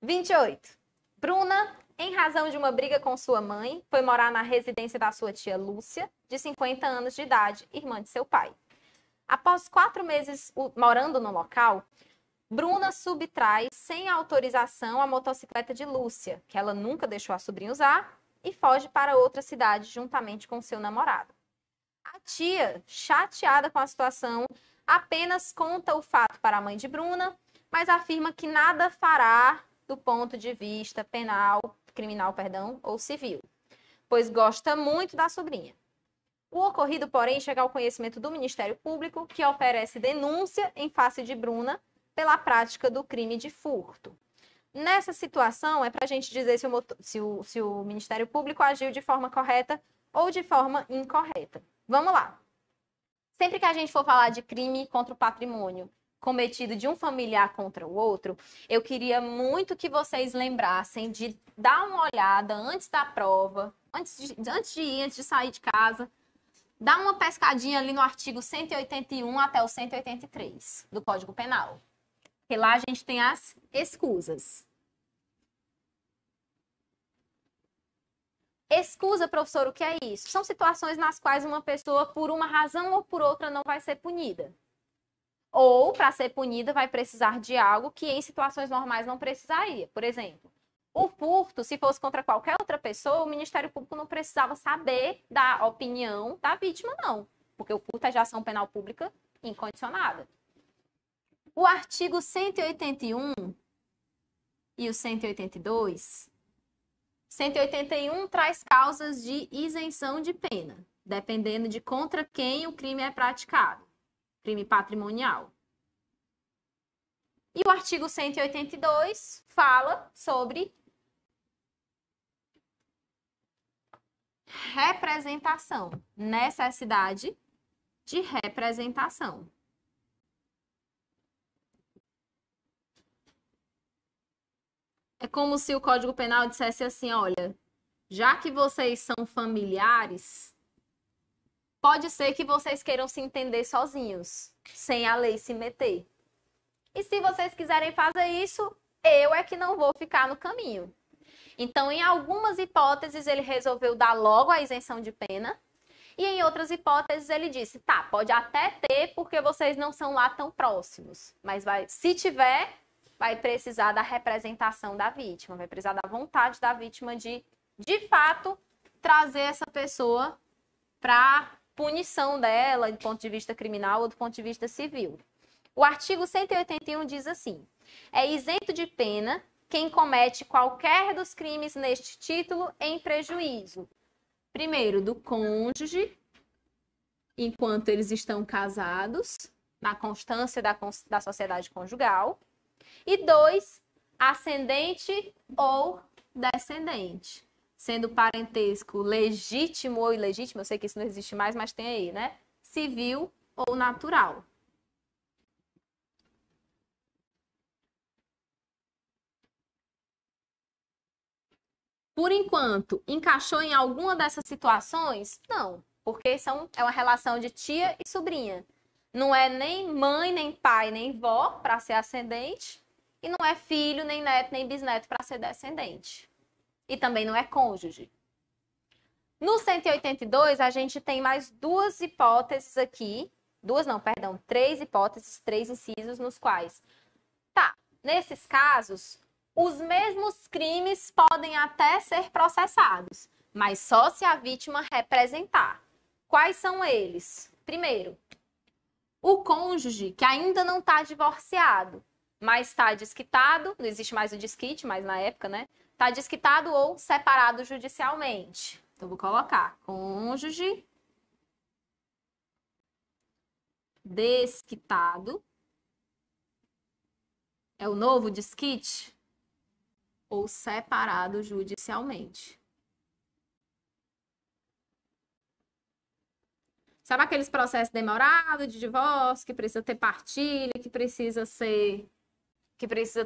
28. Bruna, em razão de uma briga com sua mãe, foi morar na residência da sua tia Lúcia, de 50 anos de idade, irmã de seu pai. Após 4 meses morando no local, Bruna subtrai, sem autorização, a motocicleta de Lúcia, que ela nunca deixou a sobrinha usar, e foge para outra cidade juntamente com seu namorado. A tia, chateada com a situação, apenas conta o fato para a mãe de Bruna, mas afirma que nada fará do ponto de vista criminal, ou civil, pois gosta muito da sobrinha. O ocorrido, porém, chega ao conhecimento do Ministério Público, que oferece denúncia em face de Bruna pela prática do crime de furto. Nessa situação, é para a gente dizer se o Ministério Público agiu de forma correta ou de forma incorreta. Vamos lá. Sempre que a gente for falar de crime contra o patrimônio cometido de um familiar contra o outro, eu queria muito que vocês lembrassem de dar uma olhada antes da prova, antes de sair de casa, dá uma pescadinha ali no artigo 181 até o 183 do Código Penal. Porque lá a gente tem as escusas. Escusa, professor, o que é isso? São situações nas quais uma pessoa, por uma razão ou por outra, não vai ser punida. Ou, para ser punida, vai precisar de algo que em situações normais não precisaria. Por exemplo, o furto, se fosse contra qualquer outra pessoa, o Ministério Público não precisava saber da opinião da vítima, não. Porque o furto é de ação penal pública incondicionada. O artigo 181 e o 182... 181 traz causas de isenção de pena, dependendo de contra quem o crime é praticado, crime patrimonial. E o artigo 182 fala sobre representação, necessidade de representação. É como se o Código Penal dissesse assim, olha, já que vocês são familiares, pode ser que vocês queiram se entender sozinhos, sem a lei se meter. E se vocês quiserem fazer isso, eu é que não vou ficar no caminho. Então, em algumas hipóteses, ele resolveu dar logo a isenção de pena, e em outras hipóteses ele disse, tá, pode até ter, porque vocês não são lá tão próximos, mas se tiver, vai precisar da representação da vítima, vai precisar da vontade da vítima de fato, trazer essa pessoa para punição dela, do ponto de vista criminal ou do ponto de vista civil. O artigo 181 diz assim, é isento de pena quem comete qualquer dos crimes neste título em prejuízo, primeiro, do cônjuge, enquanto eles estão casados, na constância da sociedade conjugal, e 2, ascendente ou descendente, sendo parentesco legítimo ou ilegítimo, eu sei que isso não existe mais, mas tem aí, né? Civil ou natural. Por enquanto, encaixou em alguma dessas situações? Não, porque é uma relação de tia e sobrinha. Não é nem mãe, nem pai, nem vó para ser ascendente, e não é filho, nem neto, nem bisneto para ser descendente. E também não é cônjuge. No 182, a gente tem mais duas hipóteses aqui. Três hipóteses, 3 incisos nos quais. Tá, nesses casos, os mesmos crimes podem até ser processados, mas só se a vítima representar. Quais são eles? Primeiro, o cônjuge que ainda não está divorciado, mas está desquitado, não existe mais o desquite, mas na época, né? Está desquitado ou separado judicialmente. Então, vou colocar cônjuge desquitado. É o novo desquite? Ou separado judicialmente. Sabe aqueles processos demorados de divórcio, que precisa ter partilha, que precisa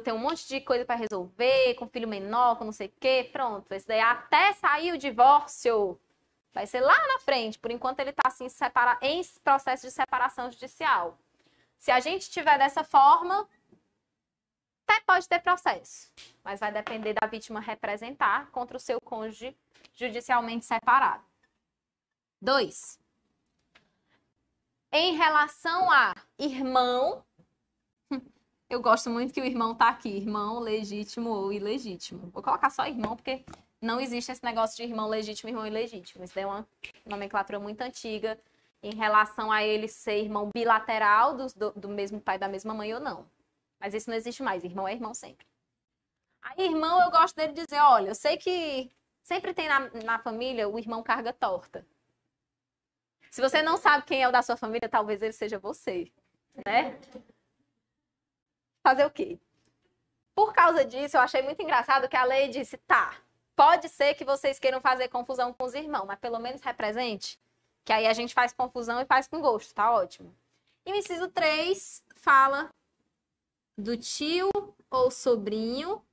ter um monte de coisa para resolver, com filho menor, com não sei o quê, pronto. Esse daí até sair o divórcio, vai ser lá na frente. Por enquanto ele está assim, em processo de separação judicial. Se a gente tiver dessa forma, até pode ter processo, mas vai depender da vítima representar contra o seu cônjuge judicialmente separado. 2. Em relação a irmão, eu gosto muito que o irmão tá aqui, irmão legítimo ou ilegítimo. Vou colocar só irmão, porque não existe esse negócio de irmão legítimo e irmão ilegítimo. Isso é uma nomenclatura muito antiga em relação a ele ser irmão bilateral do mesmo pai, da mesma mãe ou não. Mas isso não existe mais, irmão é irmão sempre. Aí, irmão, eu gosto dele dizer, olha, eu sei que sempre tem na família o irmão carga torta. Se você não sabe quem é o da sua família, talvez ele seja você, né? Fazer o quê? Por causa disso, eu achei muito engraçado que a lei disse, tá, pode ser que vocês queiram fazer confusão com os irmãos, mas pelo menos represente Que aí a gente faz confusão e faz com gosto, tá ótimo. E o inciso 3 fala do tio ou sobrinho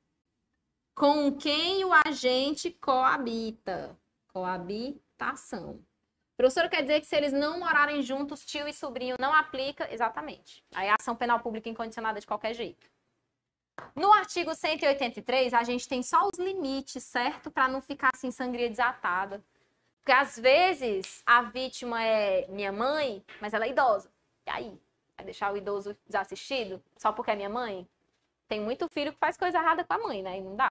com quem o agente coabita. Coabitação. Professor, quer dizer que se eles não morarem juntos, tio e sobrinho não aplica? Exatamente. Aí a ação penal pública incondicionada de qualquer jeito. No artigo 183, a gente tem só os limites, certo? Para não ficar assim, sangria desatada. Porque às vezes a vítima é minha mãe, mas ela é idosa. E aí? Vai deixar o idoso desassistido só porque é minha mãe? Tem muito filho que faz coisa errada com a mãe, né? E não dá.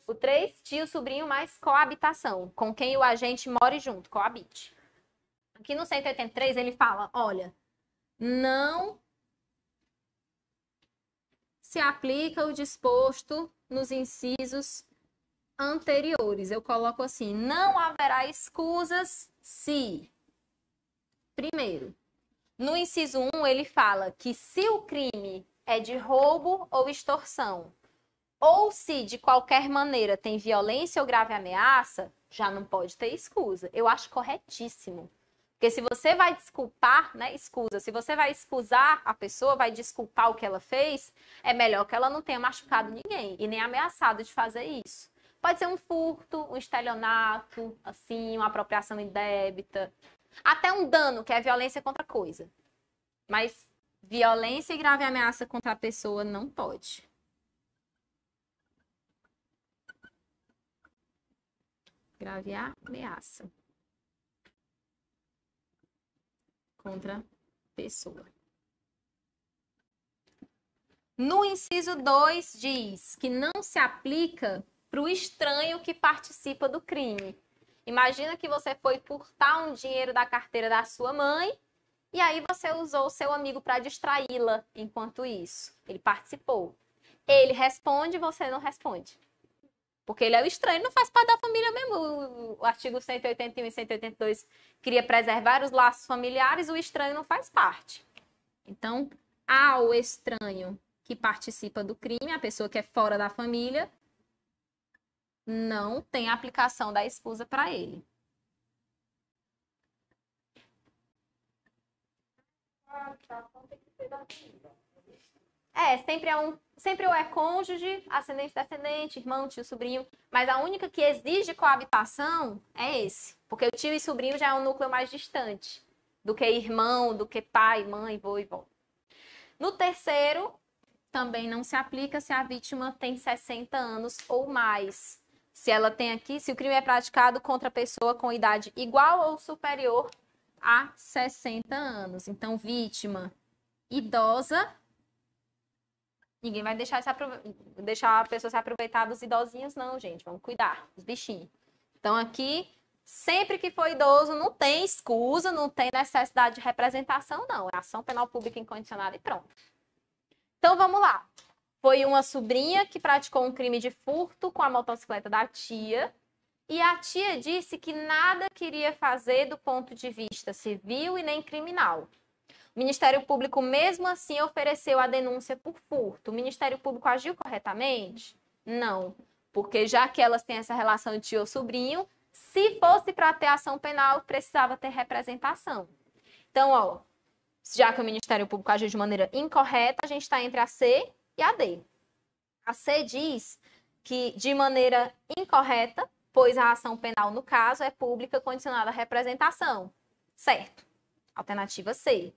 O 3, tio, sobrinho, mais coabitação. Com quem o agente more junto, coabite. Aqui no 183 ele fala, olha, não se aplica o disposto nos incisos anteriores. Eu coloco assim, não haverá escusas se... Primeiro, no inciso 1 ele fala que se o crime é de roubo ou extorsão, ou se de qualquer maneira tem violência ou grave ameaça, já não pode ter escusa. Eu acho corretíssimo. Porque se você vai desculpar, né, escusa, se você vai excusar a pessoa, vai desculpar o que ela fez, é melhor que ela não tenha machucado ninguém e nem ameaçado de fazer isso. Pode ser um furto, um estelionato, assim, uma apropriação indébita, até um dano, que é violência contra coisa. Mas violência e grave ameaça contra a pessoa não pode. Grave ameaça contra pessoa. No inciso 2 diz que não se aplica para o estranho que participa do crime. Imagina que você foi furtar um dinheiro da carteira da sua mãe e aí você usou o seu amigo para distraí-la enquanto isso. Ele participou. Ele responde, você não responde. Porque ele é o estranho, não faz parte da família mesmo. O artigo 181 e 182 queria preservar os laços familiares, o estranho não faz parte. Então, ao estranho que participa do crime, a pessoa que é fora da família, não tem aplicação da escusa para ele. Sempre ou é cônjuge, ascendente, descendente, irmão, tio, sobrinho, mas a única que exige coabitação é esse, porque o tio e sobrinho já é um núcleo mais distante do que irmão, do que pai, mãe, vô e vó. No terceiro, também não se aplica se a vítima tem 60 anos ou mais. Se ela tem aqui, se o crime é praticado contra a pessoa com idade igual ou superior a 60 anos. Então, vítima idosa, ninguém vai deixar a pessoa se aproveitar dos idosinhos, não, gente. Vamos cuidar dos bichinhos. Então, aqui, sempre que for idoso, não tem escusa, não tem necessidade de representação, não. É ação penal pública incondicionada e pronto. Então, vamos lá. Foi uma sobrinha que praticou um crime de furto com a motocicleta da tia. E a tia disse que nada queria fazer do ponto de vista civil e nem criminal. O Ministério Público, mesmo assim, ofereceu a denúncia por furto. O Ministério Público agiu corretamente? Não. Porque já que elas têm essa relação de tio ou sobrinho, se fosse para ter ação penal, precisava ter representação. Então, ó, já que o Ministério Público agiu de maneira incorreta, a gente está entre a C e a D. A C diz que, de maneira incorreta, pois a ação penal, no caso, é pública condicionada à representação. Certo. Alternativa C.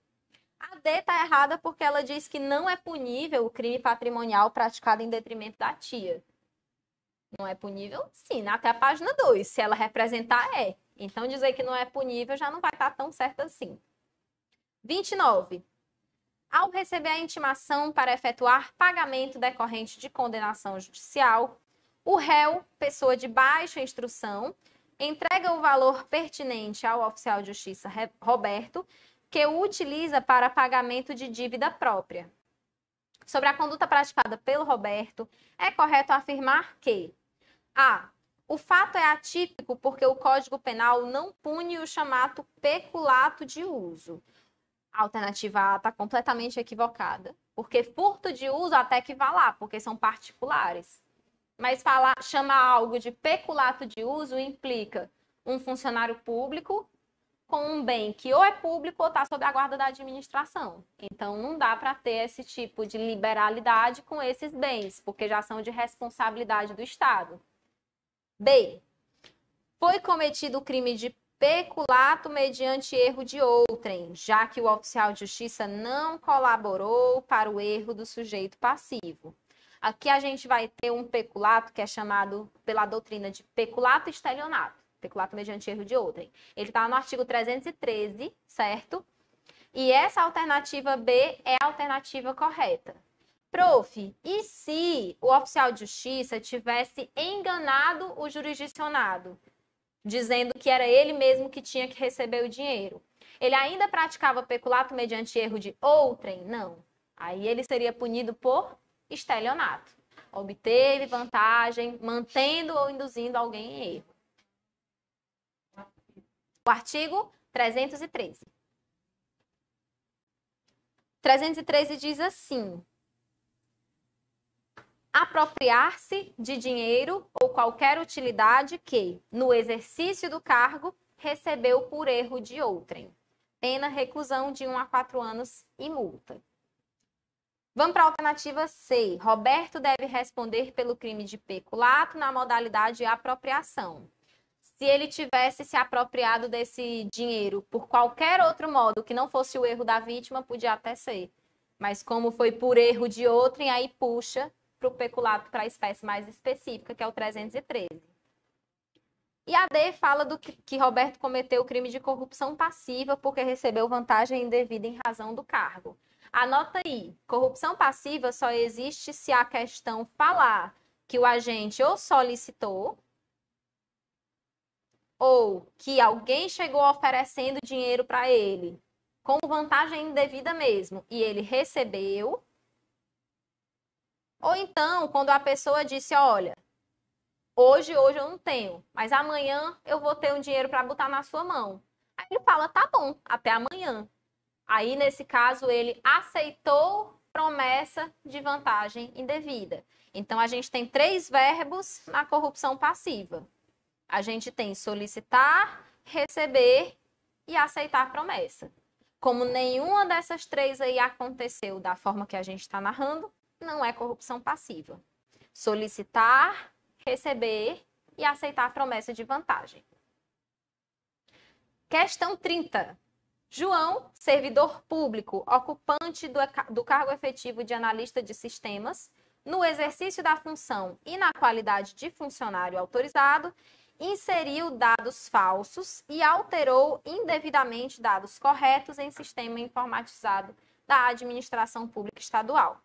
A D está errada porque ela diz que não é punível o crime patrimonial praticado em detrimento da tia. Não é punível? Sim, até a página 2. Se ela representar, é. Então, dizer que não é punível já não vai estar tão certo assim. 29. Ao receber a intimação para efetuar pagamento decorrente de condenação judicial, o réu, pessoa de baixa instrução, entrega o valor pertinente ao oficial de justiça Roberto, que o utiliza para pagamento de dívida própria. Sobre a conduta praticada pelo Roberto, é correto afirmar que a. O fato é atípico porque o Código Penal não pune o chamado peculato de uso. A alternativa A está completamente equivocada, porque furto de uso até que vá lá, porque são particulares. Mas chamar algo de peculato de uso implica um funcionário público com um bem que ou é público ou está sob a guarda da administração. Então, não dá para ter esse tipo de liberalidade com esses bens, porque já são de responsabilidade do Estado. B. Foi cometido o crime de peculato mediante erro de outrem, já que o oficial de justiça não colaborou para o erro do sujeito passivo. Aqui a gente vai ter um peculato que é chamado pela doutrina de peculato estelionato, peculato mediante erro de outrem. Ele está no artigo 313, certo? E essa alternativa B é a alternativa correta. Prof, e se o oficial de justiça tivesse enganado o jurisdicionado, dizendo que era ele mesmo que tinha que receber o dinheiro? Ele ainda praticava peculato mediante erro de outrem? Não. Aí ele seria punido por estelionato. Obteve vantagem, mantendo ou induzindo alguém em erro. O artigo 313. 313 diz assim: apropriar-se de dinheiro ou qualquer utilidade que, no exercício do cargo, recebeu por erro de outrem. Pena reclusão de 1 a 4 anos e multa. Vamos para a alternativa C. Roberto deve responder pelo crime de peculato na modalidade de apropriação. Se ele tivesse se apropriado desse dinheiro por qualquer outro modo que não fosse o erro da vítima, podia até ser. Mas como foi por erro de outrem, aí puxa para o peculato, para a espécie mais específica, que é o 313. E a D fala do que Roberto cometeu o crime de corrupção passiva porque recebeu vantagem indevida em razão do cargo. Anota aí, corrupção passiva só existe se a questão falar que o agente ou solicitou ou que alguém chegou oferecendo dinheiro para ele com vantagem indevida mesmo e ele recebeu. Ou então, quando a pessoa disse, olha, hoje eu não tenho, mas amanhã eu vou ter um dinheiro para botar na sua mão. Aí ele fala, tá bom, até amanhã. Aí, nesse caso, ele aceitou promessa de vantagem indevida. Então, a gente tem 3 verbos na corrupção passiva. A gente tem solicitar, receber e aceitar promessa. Como nenhuma dessas 3 aí aconteceu da forma que a gente está narrando, não é corrupção passiva. Solicitar, receber e aceitar promessa de vantagem. Questão 30. João, servidor público, ocupante do cargo efetivo de analista de sistemas, no exercício da função e na qualidade de funcionário autorizado, inseriu dados falsos e alterou indevidamente dados corretos em sistema informatizado da administração pública estadual.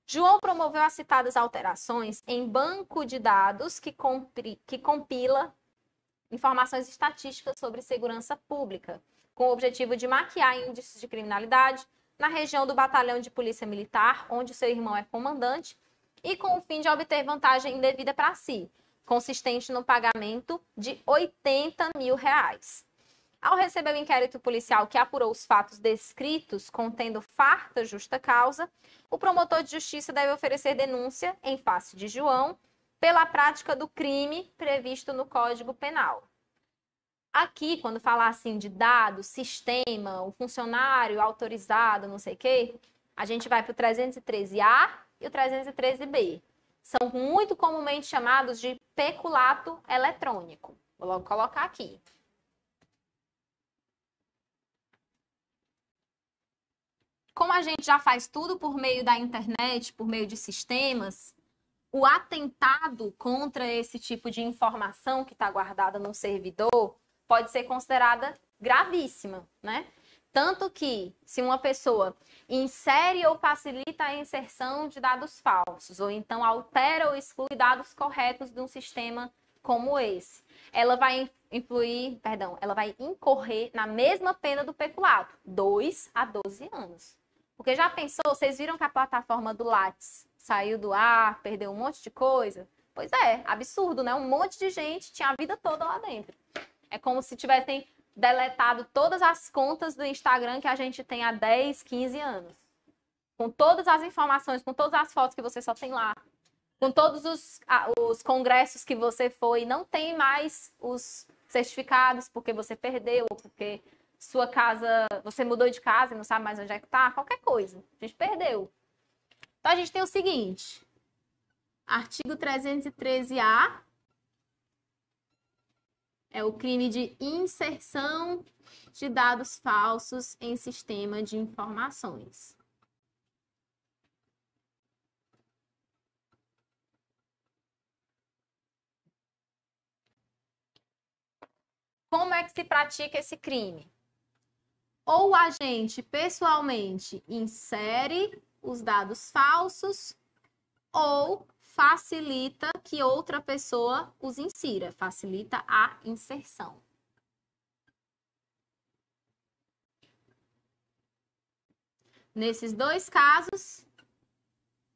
João promoveu as citadas alterações em banco de dados que compila informações estatísticas sobre segurança pública, com o objetivo de maquiar índices de criminalidade na região do Batalhão de Polícia Militar, onde seu irmão é comandante, e com o fim de obter vantagem indevida para si, consistente no pagamento de R$80 mil. Ao receber o inquérito policial que apurou os fatos descritos contendo farta justa causa, o promotor de justiça deve oferecer denúncia em face de João pela prática do crime previsto no Código Penal. Aqui, quando falar assim de dados, sistema, o funcionário autorizado, não sei o quê, a gente vai para o 313A e o 313B. São muito comumente chamados de peculato eletrônico. Vou logo colocar aqui. Como a gente já faz tudo por meio da internet, por meio de sistemas, o atentado contra esse tipo de informação que está guardada no servidor pode ser considerada gravíssima, né? Tanto que, se uma pessoa insere ou facilita a inserção de dados falsos, ou então altera ou exclui dados corretos de um sistema como esse, ela vai incorrer na mesma pena do peculato, 2 a 12 anos. Porque já pensou, vocês viram que a plataforma do Lattes saiu do ar, perdeu um monte de coisa? Pois é, absurdo, né? Um monte de gente tinha a vida toda lá dentro. É como se tivessem deletado todas as contas do Instagram que a gente tem há 10, 15 anos. Com todas as informações, com todas as fotos que você só tem lá. Com todos os congressos que você foi. Não tem mais os certificados porque você perdeu, ou porque sua casa, você mudou de casa e não sabe mais onde é que tá, qualquer coisa. A gente perdeu. Então, a gente tem o seguinte, artigo 313-A é o crime de inserção de dados falsos em sistema de informações. Como é que se pratica esse crime? Ou o agente pessoalmente insere os dados falsos, ou facilita que outra pessoa os insira, facilita a inserção. Nesses dois casos,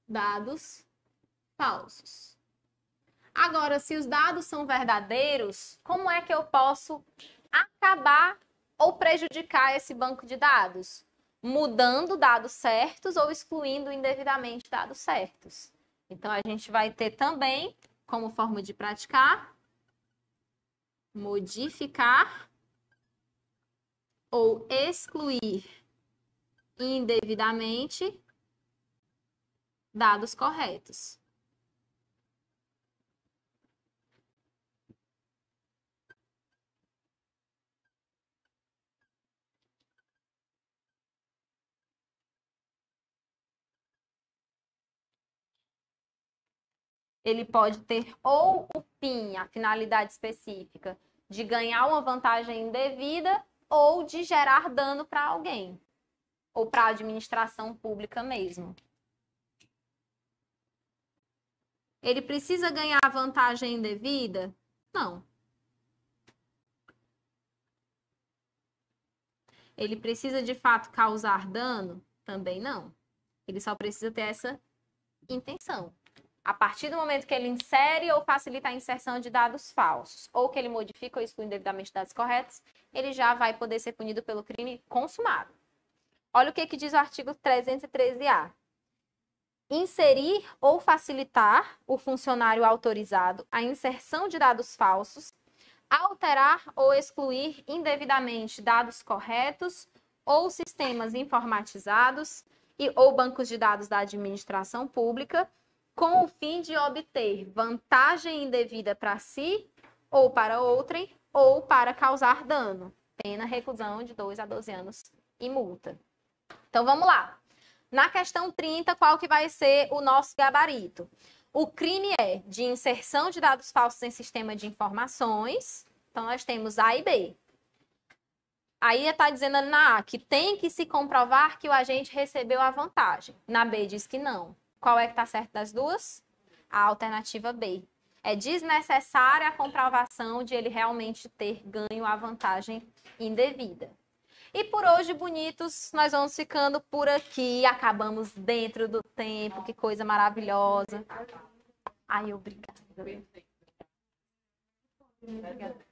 dados falsos. Agora, se os dados são verdadeiros, como é que eu posso acabar ou prejudicar esse banco de dados? Mudando dados certos ou excluindo indevidamente dados certos. Então, a gente vai ter também, como forma de praticar, modificar ou excluir indevidamente dados corretos. Ele pode ter ou o fim, a finalidade específica, de ganhar uma vantagem indevida ou de gerar dano para alguém, ou para a administração pública mesmo. Ele precisa ganhar vantagem indevida? Não. Ele precisa de fato causar dano? Também não. Ele só precisa ter essa intenção. A partir do momento que ele insere ou facilita a inserção de dados falsos, ou que ele modifica ou exclui indevidamente dados corretos, ele já vai poder ser punido pelo crime consumado. Olha o que diz o artigo 313-A. Inserir ou facilitar o funcionário autorizado a inserção de dados falsos, alterar ou excluir indevidamente dados corretos ou sistemas informatizados ou bancos de dados da administração pública, com o fim de obter vantagem indevida para si ou para outrem, ou para causar dano. Pena reclusão de 2 a 12 anos e multa. Então, vamos lá. Na questão 30, qual que vai ser o nosso gabarito? O crime é de inserção de dados falsos em sistema de informações. Então, nós temos A e B. Aí está dizendo na A que tem que se comprovar que o agente recebeu a vantagem. Na B diz que não. Qual é que está certo das duas? A alternativa B. É desnecessária a comprovação de ele realmente ter ganho a vantagem indevida. E por hoje, bonitos, nós vamos ficando por aqui. Acabamos dentro do tempo. Que coisa maravilhosa. Ai, obrigada. Obrigada. Obrigada.